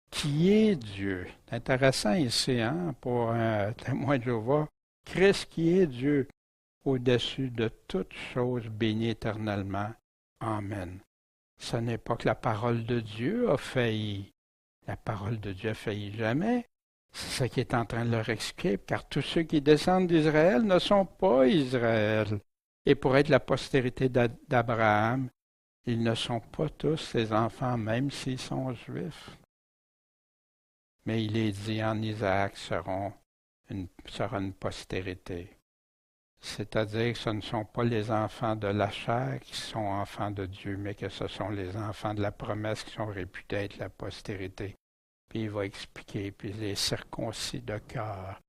qui est Dieu. C'est intéressant ici, hein, pour un témoin de Jéhovah. Christ qui est Dieu, au-dessus de toutes choses, béni éternellement. Amen. Ce n'est pas que la parole de Dieu a failli. La parole de Dieu a failli jamais. C'est ce qu'il est en train de leur expliquer, car tous ceux qui descendent d'Israël ne sont pas Israël. Et pour être la postérité d'Abraham, ils ne sont pas tous ses enfants, même s'ils sont juifs. Mais il est dit en Isaac sera une postérité. C'est-à-dire que ce ne sont pas les enfants de la chair qui sont enfants de Dieu, mais que ce sont les enfants de la promesse qui sont réputés être la postérité. Puis il va expliquer, puis les circoncis de cœur,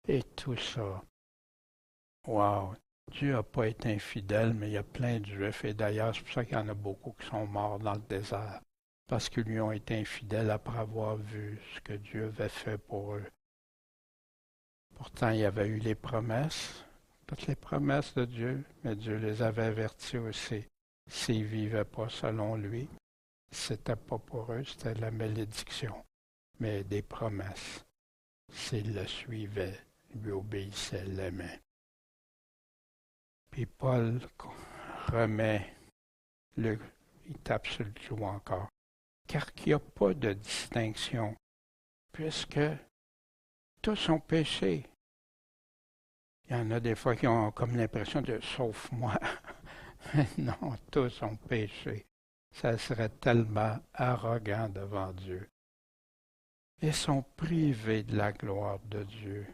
et tout ça. Wow! Dieu n'a pas été infidèle, mais il y a plein de Juifs, et d'ailleurs, c'est pour ça qu'il y en a beaucoup qui sont morts dans le désert, parce qu'ils lui ont été infidèles après avoir vu ce que Dieu avait fait pour eux. Pourtant, il y avait eu les promesses, toutes les promesses de Dieu, mais Dieu les avait avertis aussi. S'ils ne vivaient pas selon lui, c'était pas pour eux, c'était la malédiction, mais des promesses. S'ils le suivaient, lui obéissaient, l'aimaient. Puis Paul remet il tape sur le clou encore. Car il n'y a pas de distinction, puisque tous ont péché. Il y en a des fois qui ont comme l'impression de « sauf moi ». Non, tous ont péché. Ça serait tellement arrogant devant Dieu. Et sont privés de la gloire de Dieu.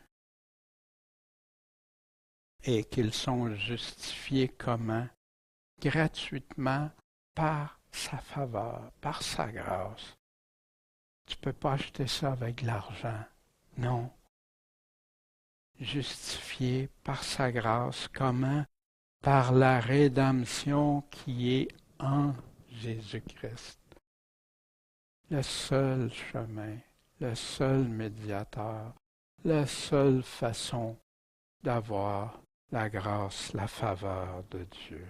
Et qu'ils sont justifiés comment? Gratuitement par sa faveur, par sa grâce. Tu ne peux pas acheter ça avec de l'argent. Non. Justifiés par sa grâce, comment? Par la rédemption qui est en Jésus-Christ. Le seul chemin, le seul médiateur, la seule façon d'avoir la grâce, la faveur de Dieu.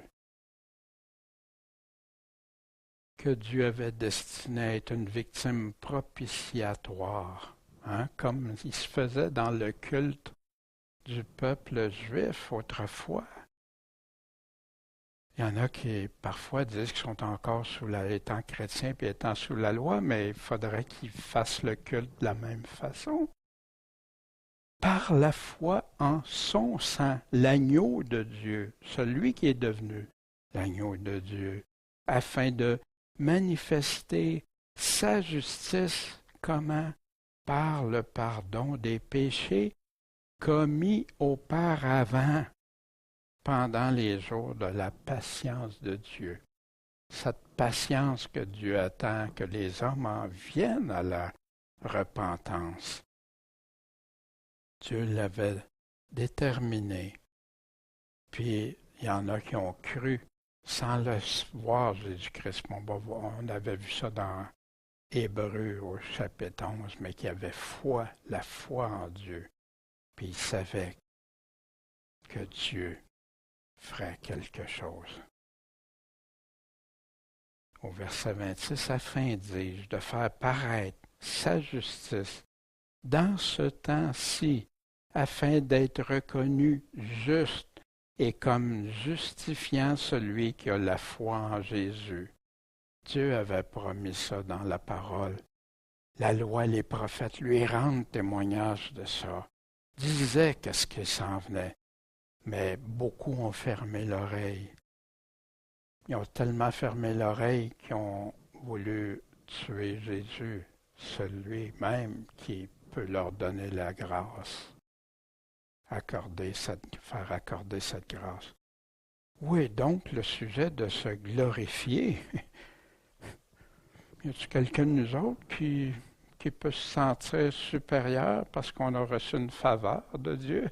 Que Dieu avait destiné à être une victime propitiatoire, hein, comme il se faisait dans le culte du peuple juif autrefois. Il y en a qui parfois disent qu'ils sont encore étant chrétiens et étant sous la loi, mais il faudrait qu'ils fassent le culte de la même façon. Par la foi en son sang, l'agneau de Dieu, celui qui est devenu l'agneau de Dieu, afin de manifester sa justice, comment? Par le pardon des péchés commis auparavant, pendant les jours de la patience de Dieu. Cette patience que Dieu attend, que les hommes en viennent à la repentance. Dieu l'avait déterminé. Puis, il y en a qui ont cru sans le voir Jésus-Christ. On avait vu ça dans Hébreux au chapitre 11, mais qui avait foi, la foi en Dieu. Puis il savait que Dieu ferait quelque chose. Au verset 26, afin, dis-je, de faire paraître sa justice dans ce temps-ci, afin d'être reconnu juste et comme justifiant celui qui a la foi en Jésus. Dieu avait promis ça dans la parole. La loi et les prophètes lui rendent témoignage de ça, disaient qu'est-ce qui s'en venait, mais beaucoup ont fermé l'oreille. Ils ont tellement fermé l'oreille qu'ils ont voulu tuer Jésus, celui-même qui peut leur donner la grâce, faire accorder cette grâce. Où est donc le sujet de se glorifier? Y a-t-il quelqu'un de nous autres qui peut se sentir supérieur parce qu'on a reçu une faveur de Dieu?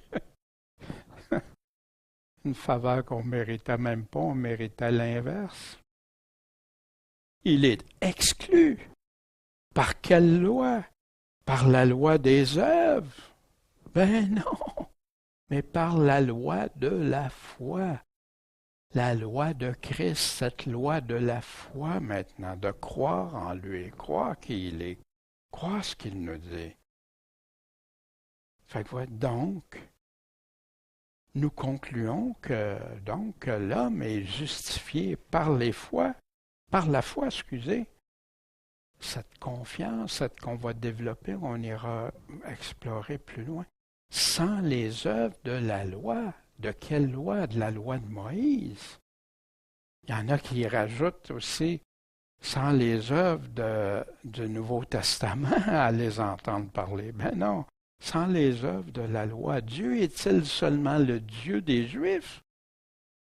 Une faveur qu'on ne méritait même pas, on méritait l'inverse. Il est exclu. Par quelle loi? par la loi des œuvres. Ben non, mais par la loi de la foi. La loi de Christ, cette loi de la foi maintenant, de croire en lui, croire qui il est, croire ce qu'il nous dit. Fait que voilà, donc, nous concluons que donc l'homme est justifié par les foi, par la foi, excusez. Cette confiance, cette qu'on va développer, on ira explorer plus loin. Sans les œuvres de la loi, de quelle loi? De la loi de Moïse. Il y en a qui rajoutent aussi sans les œuvres du Nouveau Testament à les entendre parler. Ben non, sans les œuvres de la loi. Dieu est-il seulement le Dieu des Juifs?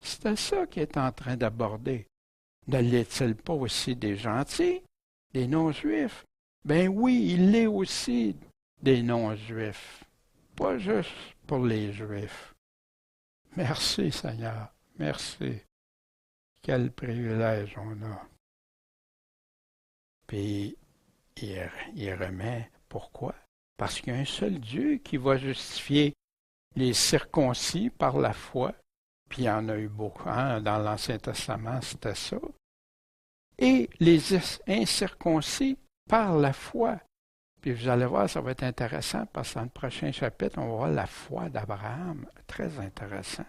C'était ça qu'il est en train d'aborder. Ne l'est-il pas aussi des gentils, des non-juifs? Ben oui, il l'est aussi des non-juifs, pas juste pour les Juifs. Merci Seigneur, merci. Quel privilège on a. Puis il remet pourquoi? Parce qu'il y a un seul Dieu qui va justifier les circoncis par la foi. Puis il y en a eu beaucoup. Hein? Dans l'Ancien Testament, c'était ça. Et les incirconcis par la foi. Puis vous allez voir, ça va être intéressant parce que dans le prochain chapitre, on va voir la foi d'Abraham. Très intéressant.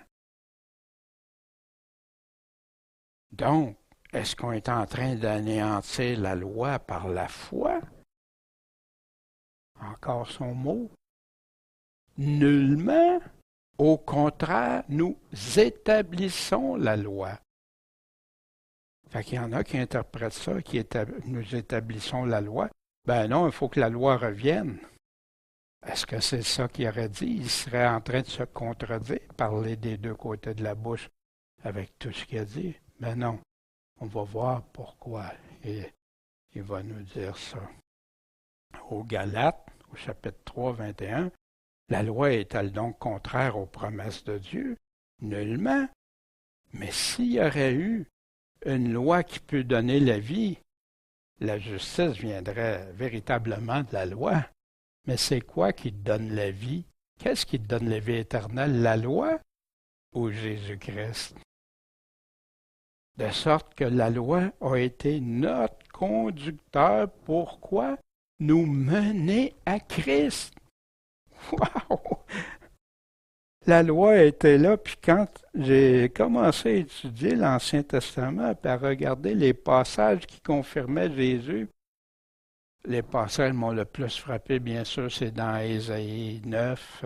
Donc, est-ce qu'on est en train d'anéantir la loi par la foi? Encore son mot. Nullement. Au contraire, nous établissons la loi. Fait qu'il y en a qui interprètent ça, nous établissons la loi. Ben non, il faut que la loi revienne. Est-ce que c'est ça qu'il aurait dit? Il serait en train de se contredire, parler des deux côtés de la bouche avec tout ce qu'il a dit. Ben non. On va voir pourquoi il va nous dire ça. Au Galates, au chapitre 3, 21, la loi est-elle donc contraire aux promesses de Dieu? Nullement. Mais s'il y aurait eu une loi qui peut donner la vie, la justice viendrait véritablement de la loi. Mais c'est quoi qui donne la vie? Qu'est-ce qui donne la vie éternelle? La loi ou Jésus-Christ? De sorte que la loi a été notre conducteur. Pourquoi? Nous mener à Christ. Wow! La loi était là, puis quand j'ai commencé à étudier l'Ancien Testament, puis à regarder les passages qui confirmaient Jésus, les passages m'ont le plus frappé, bien sûr, c'est dans Ésaïe 9,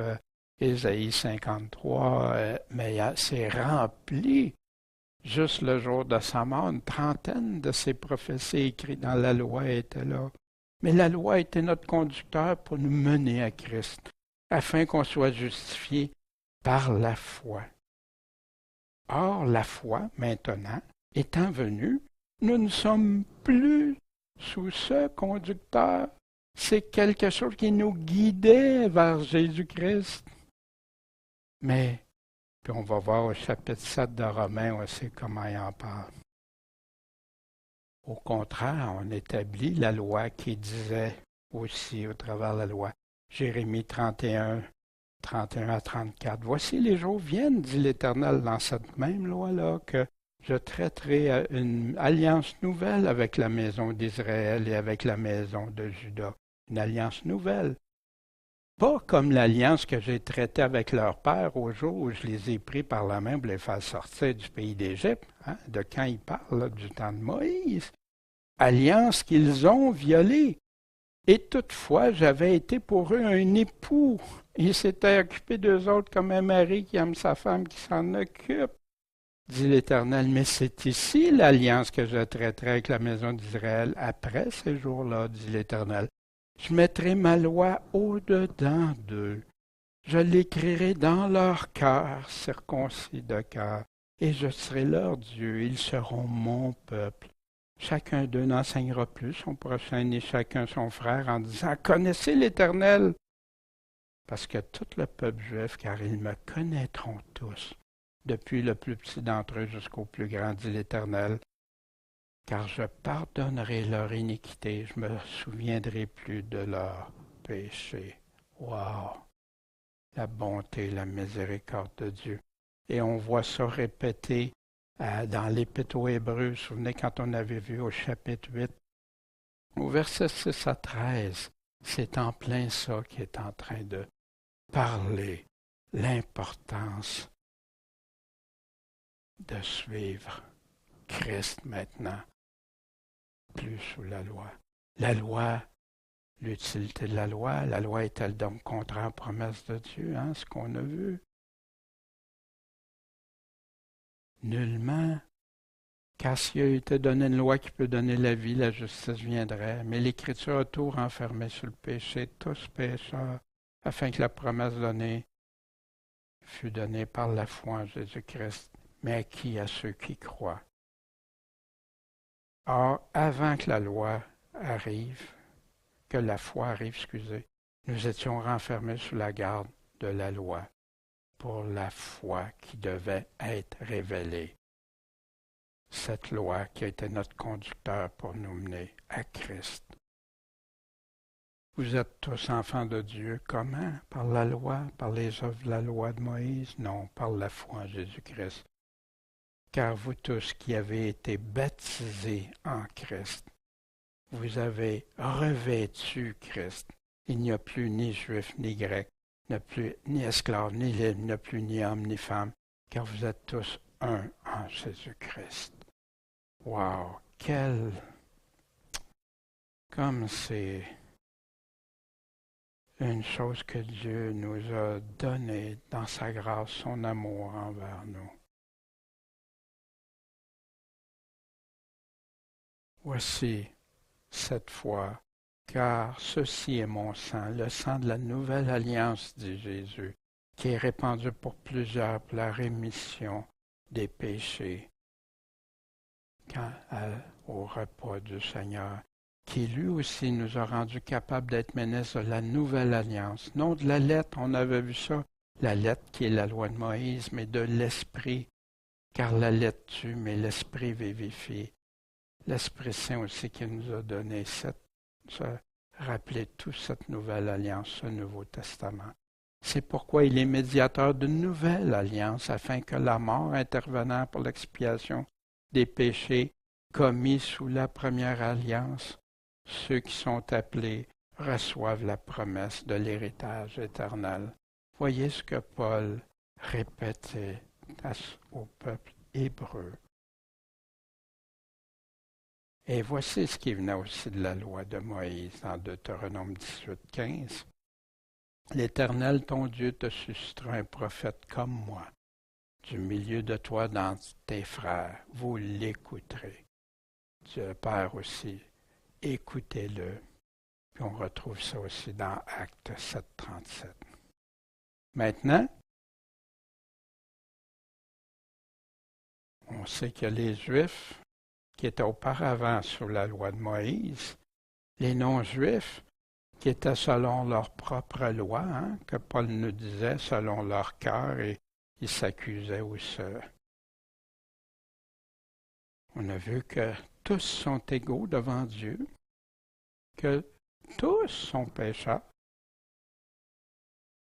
Ésaïe 53, mais c'est rempli. Juste le jour de sa mort, une trentaine de ces prophéties écrites dans la loi étaient là. Mais la loi était notre conducteur pour nous mener à Christ, afin qu'on soit justifié par la foi. Or, la foi, maintenant, étant venue, nous ne sommes plus sous ce conducteur. C'est quelque chose qui nous guidait vers Jésus-Christ. Mais, puis on va voir au chapitre 7 de Romains aussi comment il en parle. Au contraire, on établit la loi qui disait aussi au travers de la loi. Jérémie 31 à 34. Voici les jours viennent, dit l'Éternel, dans cette même loi-là, que je traiterai une alliance nouvelle avec la maison d'Israël et avec la maison de Juda. Une alliance nouvelle. Pas comme l'alliance que j'ai traitée avec leur père au jour où je les ai pris par la main pour les faire sortir du pays d'Égypte. Hein, de quand il parle, là, du temps de Moïse. Alliance qu'ils ont violée. Et toutefois, j'avais été pour eux un époux. Ils s'étaient occupés d'eux autres comme un mari qui aime sa femme qui s'en occupe, dit l'Éternel. Mais c'est ici l'alliance que je traiterai avec la maison d'Israël après ces jours-là, dit l'Éternel. Je mettrai ma loi au-dedans d'eux. Je l'écrirai dans leur cœur, circoncis de cœur, et je serai leur Dieu. Ils seront mon peuple. Chacun d'eux n'enseignera plus son prochain ni chacun son frère en disant « Connaissez l'Éternel ». Parce que tout le peuple juif, car ils me connaîtront tous, depuis le plus petit d'entre eux jusqu'au plus grand, dit l'Éternel, car je pardonnerai leur iniquité, je me souviendrai plus de leur péchés. Wow! La bonté, la miséricorde de Dieu. Et on voit ça répété dans l'Épître aux Hébreux. Vous vous souvenez quand on avait vu au chapitre 8, au verset 6 à 13, c'est en plein ça qui est en train de parler, l'importance de suivre Christ maintenant, plus sous la loi. La loi, l'utilité de la loi est-elle donc contraire aux promesses de Dieu, hein, ce qu'on a vu? Nullement. Car s'il a été donné une loi qui peut donner la vie, la justice viendrait. Mais l'Écriture a tout renfermé sur le péché, tous pécheurs, afin que la promesse donnée fût donnée par la foi en Jésus-Christ, mais à qui? À ceux qui croient. Or, avant que la loi arrive, que la foi arrive, nous étions renfermés sous la garde de la loi pour la foi qui devait être révélée. Cette loi qui a été notre conducteur pour nous mener à Christ. Vous êtes tous enfants de Dieu. Comment? Par la loi? Par les œuvres de la loi de Moïse? Non, par la foi en Jésus-Christ. Car vous tous qui avez été baptisés en Christ, vous avez revêtu Christ. Il n'y a plus ni juif ni grec, il n'y a plus ni esclave ni libre, il n'y a plus ni homme ni femme, car vous êtes tous un en Jésus-Christ. Wow! Comme c'est une chose que Dieu nous a donnée dans sa grâce, son amour envers nous. Voici cette fois, car ceci est mon sang, le sang de la nouvelle alliance, dit Jésus, qui est répandu pour plusieurs pour la rémission des péchés. Au repas du Seigneur, qui lui aussi nous a rendus capables d'être ministres de la nouvelle alliance. Non de la lettre, on avait vu ça, la lettre qui est la loi de Moïse, mais de l'esprit, car la lettre tue, mais l'esprit vivifie. L'Esprit Saint aussi qui nous a donné rappeler toute cette nouvelle alliance, ce Nouveau Testament. C'est pourquoi il est médiateur d'une nouvelle alliance, afin que la mort intervenant pour l'expiation des péchés commis sous la première alliance, ceux qui sont appelés reçoivent la promesse de l'héritage éternel. Voyez ce que Paul répétait au peuple hébreu. Et voici ce qui venait aussi de la loi de Moïse dans Deutéronome 18:15. L'Éternel, ton Dieu, te suscitera un prophète comme moi, du milieu de toi dans tes frères. Vous l'écouterez. Dieu le Père aussi, écoutez-le. Puis on retrouve ça aussi dans Actes 7:37. Maintenant, on sait que les Juifs qui étaient auparavant sous la loi de Moïse, les non-Juifs qui étaient selon leur propre loi, hein, que Paul nous disait, selon leur cœur, et ils s'accusaient aussi. On a vu que tous sont égaux devant Dieu, que tous sont pécheurs,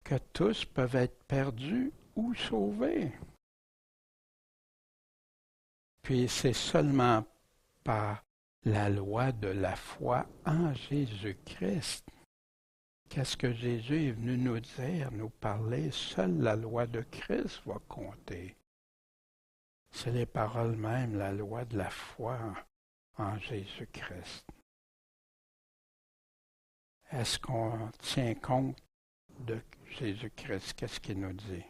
que tous peuvent être perdus ou sauvés. Puis c'est seulement par la loi de la foi en Jésus-Christ. Qu'est-ce que Jésus est venu nous dire, nous parler? Seule la loi de Christ va compter. C'est les paroles mêmes, la loi de la foi en Jésus-Christ. Est-ce qu'on tient compte de Jésus-Christ? Qu'est-ce qu'il nous dit?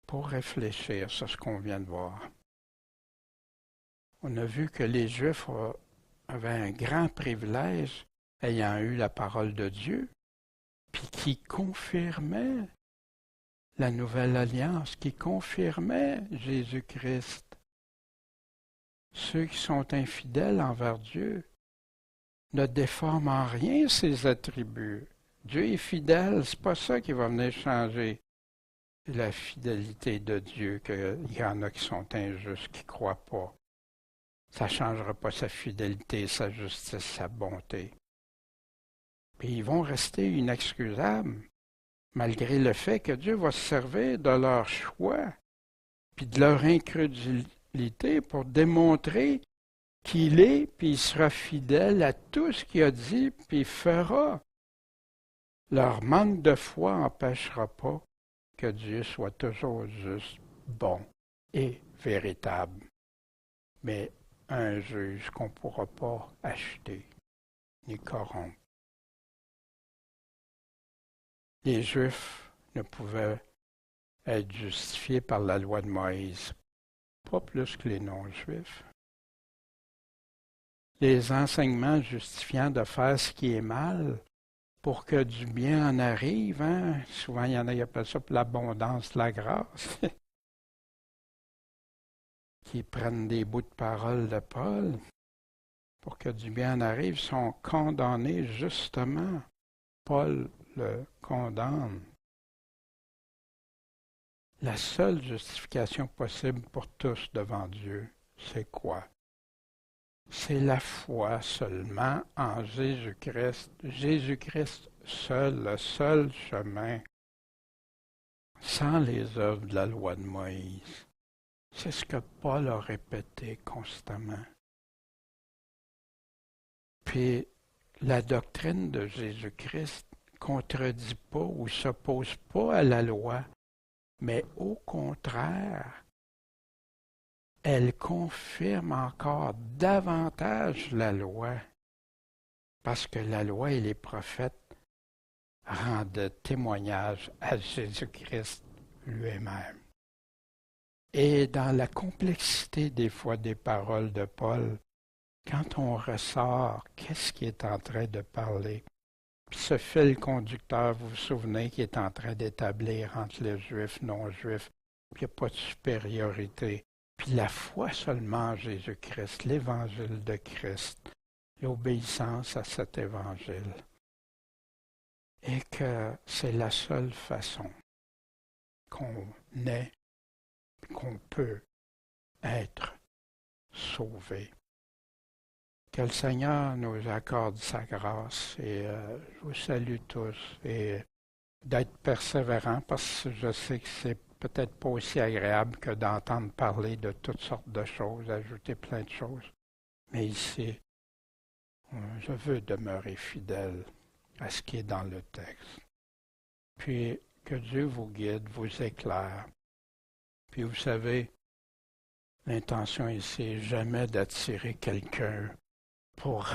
Pour réfléchir sur ce qu'on vient de voir. On a vu que les Juifs avaient un grand privilège, ayant eu la parole de Dieu, puis qui confirmait la nouvelle alliance, qui confirmait Jésus-Christ. Ceux qui sont infidèles envers Dieu ne déforment en rien ses attributs. Dieu est fidèle, c'est pas ça qui va venir changer la fidélité de Dieu, qu'il y en a qui sont injustes, qui ne croient pas. Ça ne changera pas sa fidélité, sa justice, sa bonté. Puis ils vont rester inexcusables, malgré le fait que Dieu va se servir de leur choix, puis de leur incrédulité pour démontrer qu'il est, puis il sera fidèle à tout ce qu'il a dit, puis il fera. Leur manque de foi n'empêchera pas que Dieu soit toujours juste, bon et véritable, mais un juge qu'on ne pourra pas acheter ni corrompre. Les Juifs ne pouvaient être justifiés par la loi de Moïse, pas plus que les non-Juifs. Les enseignements justifiant de faire ce qui est mal pour que du bien en arrive, hein? Souvent il y en a qui appellent ça pour l'abondance de la grâce, qui prennent des bouts de parole de Paul pour que du bien en arrive, sont condamnés justement. Paul le condamne. La seule justification possible pour tous devant Dieu, c'est quoi? C'est la foi seulement en Jésus-Christ. Jésus-Christ seul, le seul chemin, sans les œuvres de la loi de Moïse. C'est ce que Paul a répété constamment. Puis la doctrine de Jésus-Christ contredit pas ou s'oppose pas à la loi, mais au contraire, elle confirme encore davantage la loi, parce que la loi et les prophètes rendent témoignage à Jésus-Christ lui-même. Et dans la complexité des fois des paroles de Paul, quand on ressort, qu'est-ce qui est en train de parler? Puis ce fil conducteur, vous vous souvenez, qui est en train d'établir entre les Juifs, non-Juifs, puis il n'y a pas de supériorité. Puis la foi seulement en Jésus-Christ, l'évangile de Christ, l'obéissance à cet évangile. Et que c'est la seule façon qu'on est, qu'on peut être sauvé. Que le Seigneur nous accorde sa grâce et je vous salue tous et d'être persévérants parce que je sais que c'est peut-être pas aussi agréable que d'entendre parler de toutes sortes de choses, ajouter plein de choses. Mais ici, je veux demeurer fidèle à ce qui est dans le texte. Puis que Dieu vous guide, vous éclaire. Puis vous savez, l'intention ici n'est jamais d'attirer quelqu'un pour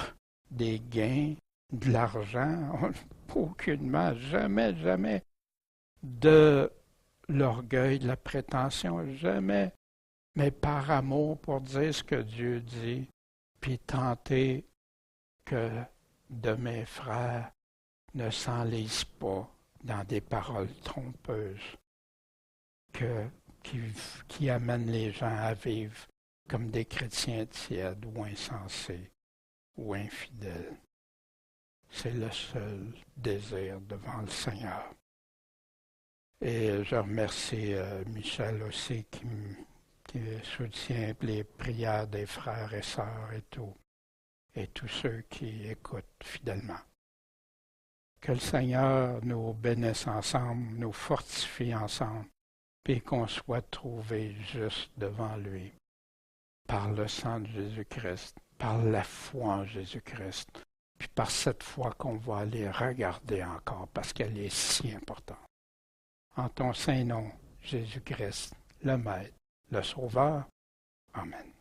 des gains, de l'argent, aucunement, jamais, jamais, de l'orgueil, de la prétention, jamais, mais par amour pour dire ce que Dieu dit, puis tenter que de mes frères ne s'enlisent pas dans des paroles trompeuses qui amènent les gens à vivre comme des chrétiens tièdes ou insensés ou infidèles. C'est le seul désir devant le Seigneur. Et je remercie Michel aussi qui soutient les prières des frères et sœurs et tous ceux qui écoutent fidèlement. Que le Seigneur nous bénisse ensemble, nous fortifie ensemble, puis qu'on soit trouvé juste devant lui, par le sang de Jésus-Christ, par la foi en Jésus-Christ, puis par cette foi qu'on va aller regarder encore, parce qu'elle est si importante. En ton saint nom, Jésus-Christ, le Maître, le Sauveur. Amen.